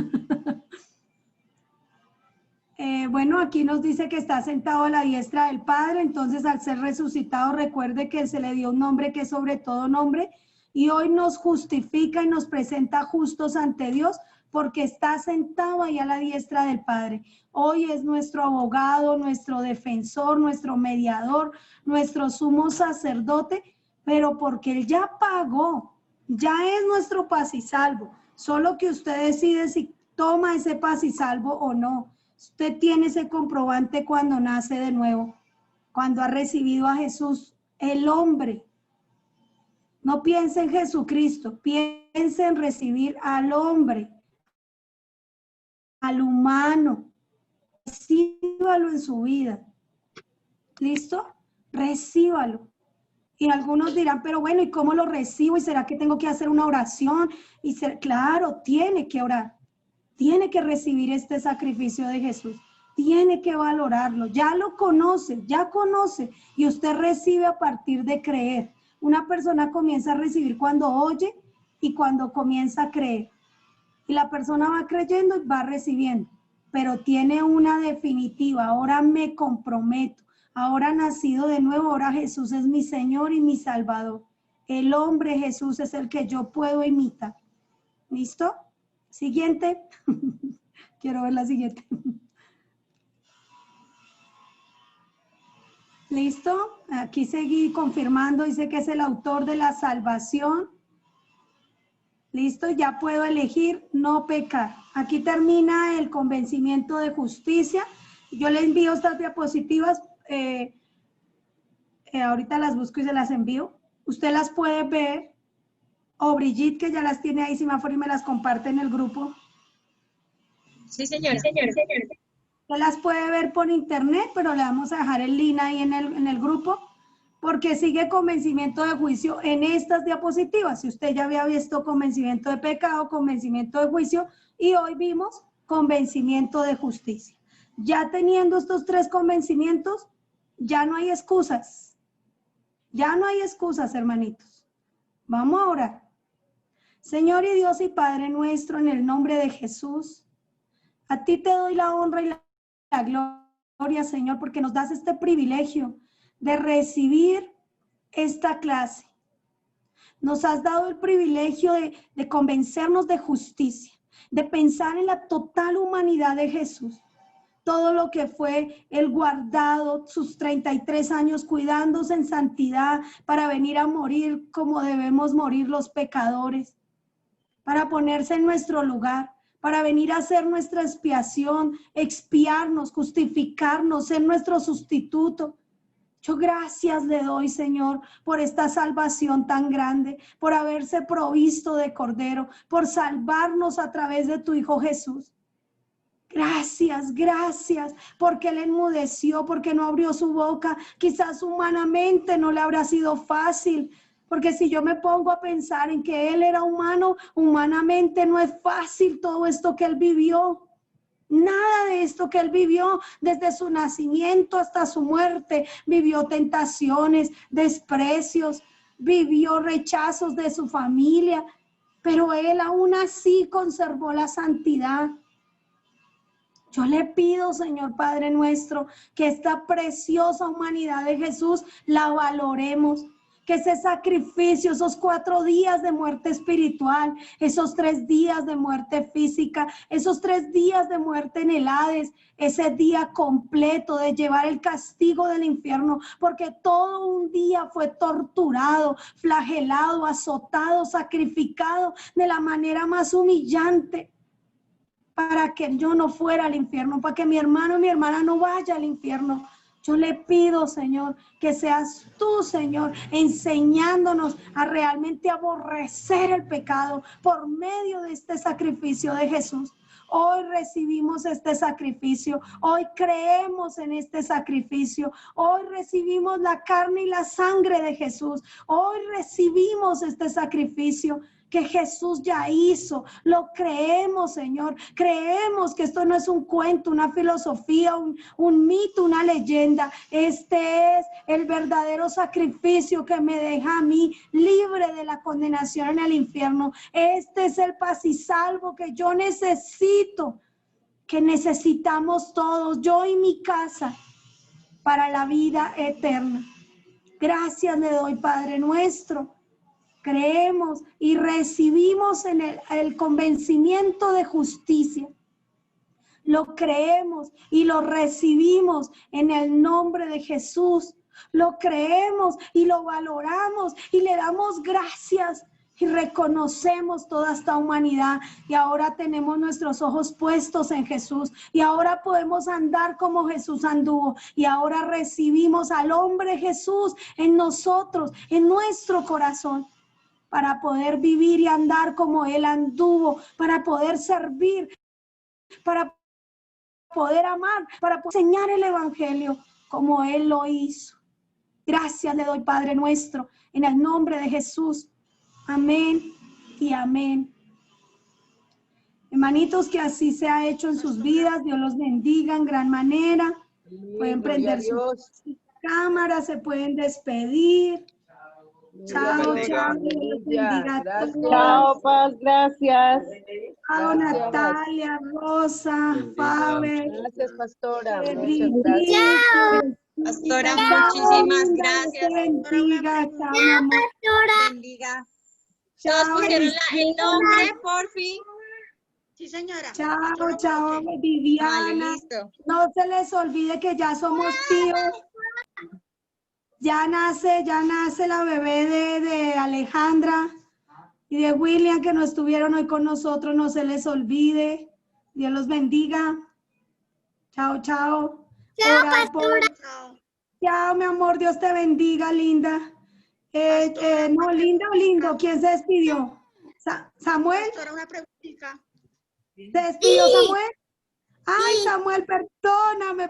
Bueno, aquí nos dice que está sentado a la diestra del Padre, entonces al ser resucitado recuerde que se le dio un nombre que es sobre todo nombre y hoy nos justifica y nos presenta justos ante Dios porque está sentado ahí a la diestra del Padre. Hoy es nuestro abogado, nuestro defensor, nuestro mediador, nuestro sumo sacerdote, pero porque Él ya pagó, ya es nuestro paz y salvo, solo que usted decide si toma ese paz y salvo o no. Usted tiene ese comprobante cuando nace de nuevo, cuando ha recibido a Jesús, el hombre. No piense en Jesucristo, piense en recibir al hombre, al humano. Recíbalo en su vida. ¿Listo? Recíbalo. Y algunos dirán, pero bueno, ¿y cómo lo recibo? ¿Y será que tengo que hacer una oración? Claro, tiene que orar. Tiene que recibir este sacrificio de Jesús, tiene que valorarlo, ya lo conoce, ya conoce y usted recibe a partir de creer. Una persona comienza a recibir cuando oye y cuando comienza a creer. Y la persona va creyendo y va recibiendo, pero tiene una definitiva, ahora me comprometo, ahora nacido de nuevo, ahora Jesús es mi Señor y mi Salvador. El hombre Jesús es el que yo puedo imitar. ¿Listo? Siguiente. Quiero ver la siguiente. ¿Listo? Aquí seguí confirmando. Dice que es el autor de la salvación. ¿Listo? Ya puedo elegir no pecar. Aquí termina el convencimiento de justicia. Yo le envío estas diapositivas. Ahorita las busco y se las envío. Usted las puede ver. O Brigitte, que ya las tiene ahí, si me afuera y me las comparte en el grupo. Sí, señora. No las puede ver por internet, pero le vamos a dejar el link ahí en el grupo, porque sigue convencimiento de juicio en estas diapositivas. Si usted ya había visto convencimiento de pecado, convencimiento de juicio, y hoy vimos convencimiento de justicia. Ya teniendo estos tres convencimientos, ya no hay excusas. Ya no hay excusas, hermanitos. Vamos a orar. Señor y Dios y Padre nuestro, en el nombre de Jesús, a ti te doy la honra y la gloria, Señor, porque nos das este privilegio de recibir esta clase. Nos has dado el privilegio de convencernos de justicia, de pensar en la total humanidad de Jesús, todo lo que fue el guardado, sus 33 años cuidándose en santidad para venir a morir como debemos morir los pecadores, para ponerse en nuestro lugar, para venir a hacer nuestra expiación, expiarnos, justificarnos, ser nuestro sustituto. Yo gracias le doy, Señor, por esta salvación tan grande, por haberse provisto de Cordero, por salvarnos a través de tu Hijo Jesús. Gracias, gracias, porque Él enmudeció, porque no abrió su boca. Quizás humanamente no le habrá sido fácil, porque si yo me pongo a pensar en que Él era humano, humanamente no es fácil todo esto que Él vivió. Nada de esto que Él vivió desde su nacimiento hasta su muerte. Vivió tentaciones, desprecios, vivió rechazos de su familia, pero Él aún así conservó la santidad. Yo le pido, Señor Padre nuestro, que esta preciosa humanidad de Jesús la valoremos, que ese sacrificio, esos 4 días de muerte espiritual, esos 3 días de muerte física, esos 3 días de muerte en el Hades, ese día completo de llevar el castigo del infierno, porque todo un día fue torturado, flagelado, azotado, sacrificado de la manera más humillante, para que yo no fuera al infierno, para que mi hermano y mi hermana no vaya al infierno. Yo le pido, Señor, que seas tú, Señor, enseñándonos a realmente aborrecer el pecado por medio de este sacrificio de Jesús. Hoy recibimos este sacrificio, hoy creemos en este sacrificio, hoy recibimos la carne y la sangre de Jesús, hoy recibimos este sacrificio que Jesús ya hizo. Lo creemos, Señor. Creemos que esto no es un cuento, una filosofía, un mito, una leyenda. Este es el verdadero sacrificio que me deja a mí libre de la condenación en el infierno. Este es el paz y salvo que yo necesito, que necesitamos todos, yo y mi casa, para la vida eterna. Gracias le doy, Padre nuestro. Creemos y recibimos en el convencimiento de justicia. Lo creemos y lo recibimos en el nombre de Jesús. Lo creemos y lo valoramos y le damos gracias y reconocemos toda esta humanidad. Y ahora tenemos nuestros ojos puestos en Jesús y ahora podemos andar como Jesús anduvo. Y ahora recibimos al hombre Jesús en nosotros, en nuestro corazón, para poder vivir y andar como Él anduvo, para poder servir, para poder amar, para poder enseñar el Evangelio como Él lo hizo. Gracias le doy, Padre nuestro, en el nombre de Jesús. Amén y amén. Hermanitos, que así se ha hecho en sus vidas. Dios los bendiga en gran manera. Pueden prender sus cámaras, se pueden despedir. Chao, chao. Chao, Paz, gracias. Chao, Natalia, Rosa, Faber. Gracias, pastora. Chao. Pastora, muchísimas gracias. Bendiga, chao, Pastora. Bendiga. Todos pusieron el nombre, por fin. Sí, señora. Chao, chao, Viviana. Listo. No se les olvide que ya somos tíos. Ya nace la bebé de Alejandra y de William, que no estuvieron hoy con nosotros. No se les olvide. Dios los bendiga. Chao, chao. Chao, pastora. Chao, mi amor. Dios te bendiga, linda. No, lindo, lindo. ¿Quién se despidió? ¿Samuel? Pastora, una preguntita. ¿Se despidió Samuel? Ay, Samuel,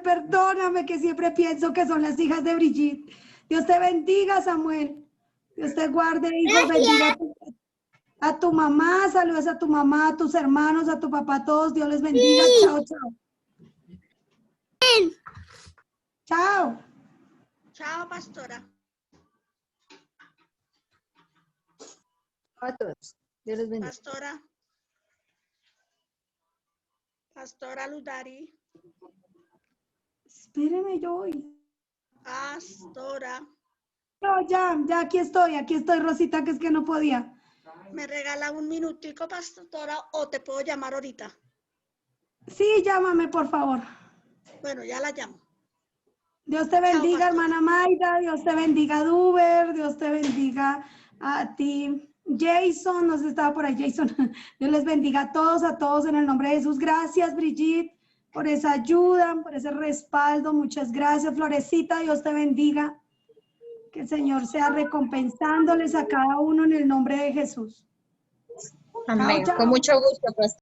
perdóname, que siempre pienso que son las hijas de Brigitte. Dios te bendiga, Samuel. Dios te guarde, hijo. Bendiga a tu mamá. Saludos a tu mamá, a tus hermanos, a tu papá, a todos. Dios les bendiga. Chao, chao. Chao. Chao, pastora. A todos. Dios les bendiga. Pastora Ludari. Espéreme, yo voy. Pastora. No, ya, aquí estoy, Rosita, que es que no podía. ¿Me regala un minutico, pastora, o te puedo llamar ahorita? Sí, llámame, por favor. Bueno, ya la llamo. Dios te bendiga, Chao, hermana Maida, Dios te bendiga, Duber, Dios te bendiga a ti, Jason, no sé si estaba por ahí, Jason. Dios les bendiga a todos en el nombre de Jesús. Gracias, Brigitte, por esa ayuda, por ese respaldo. Muchas gracias, Florecita, Dios te bendiga. Que el Señor sea recompensándoles a cada uno en el nombre de Jesús. Amén. Chao, chao. Con mucho gusto, pastor.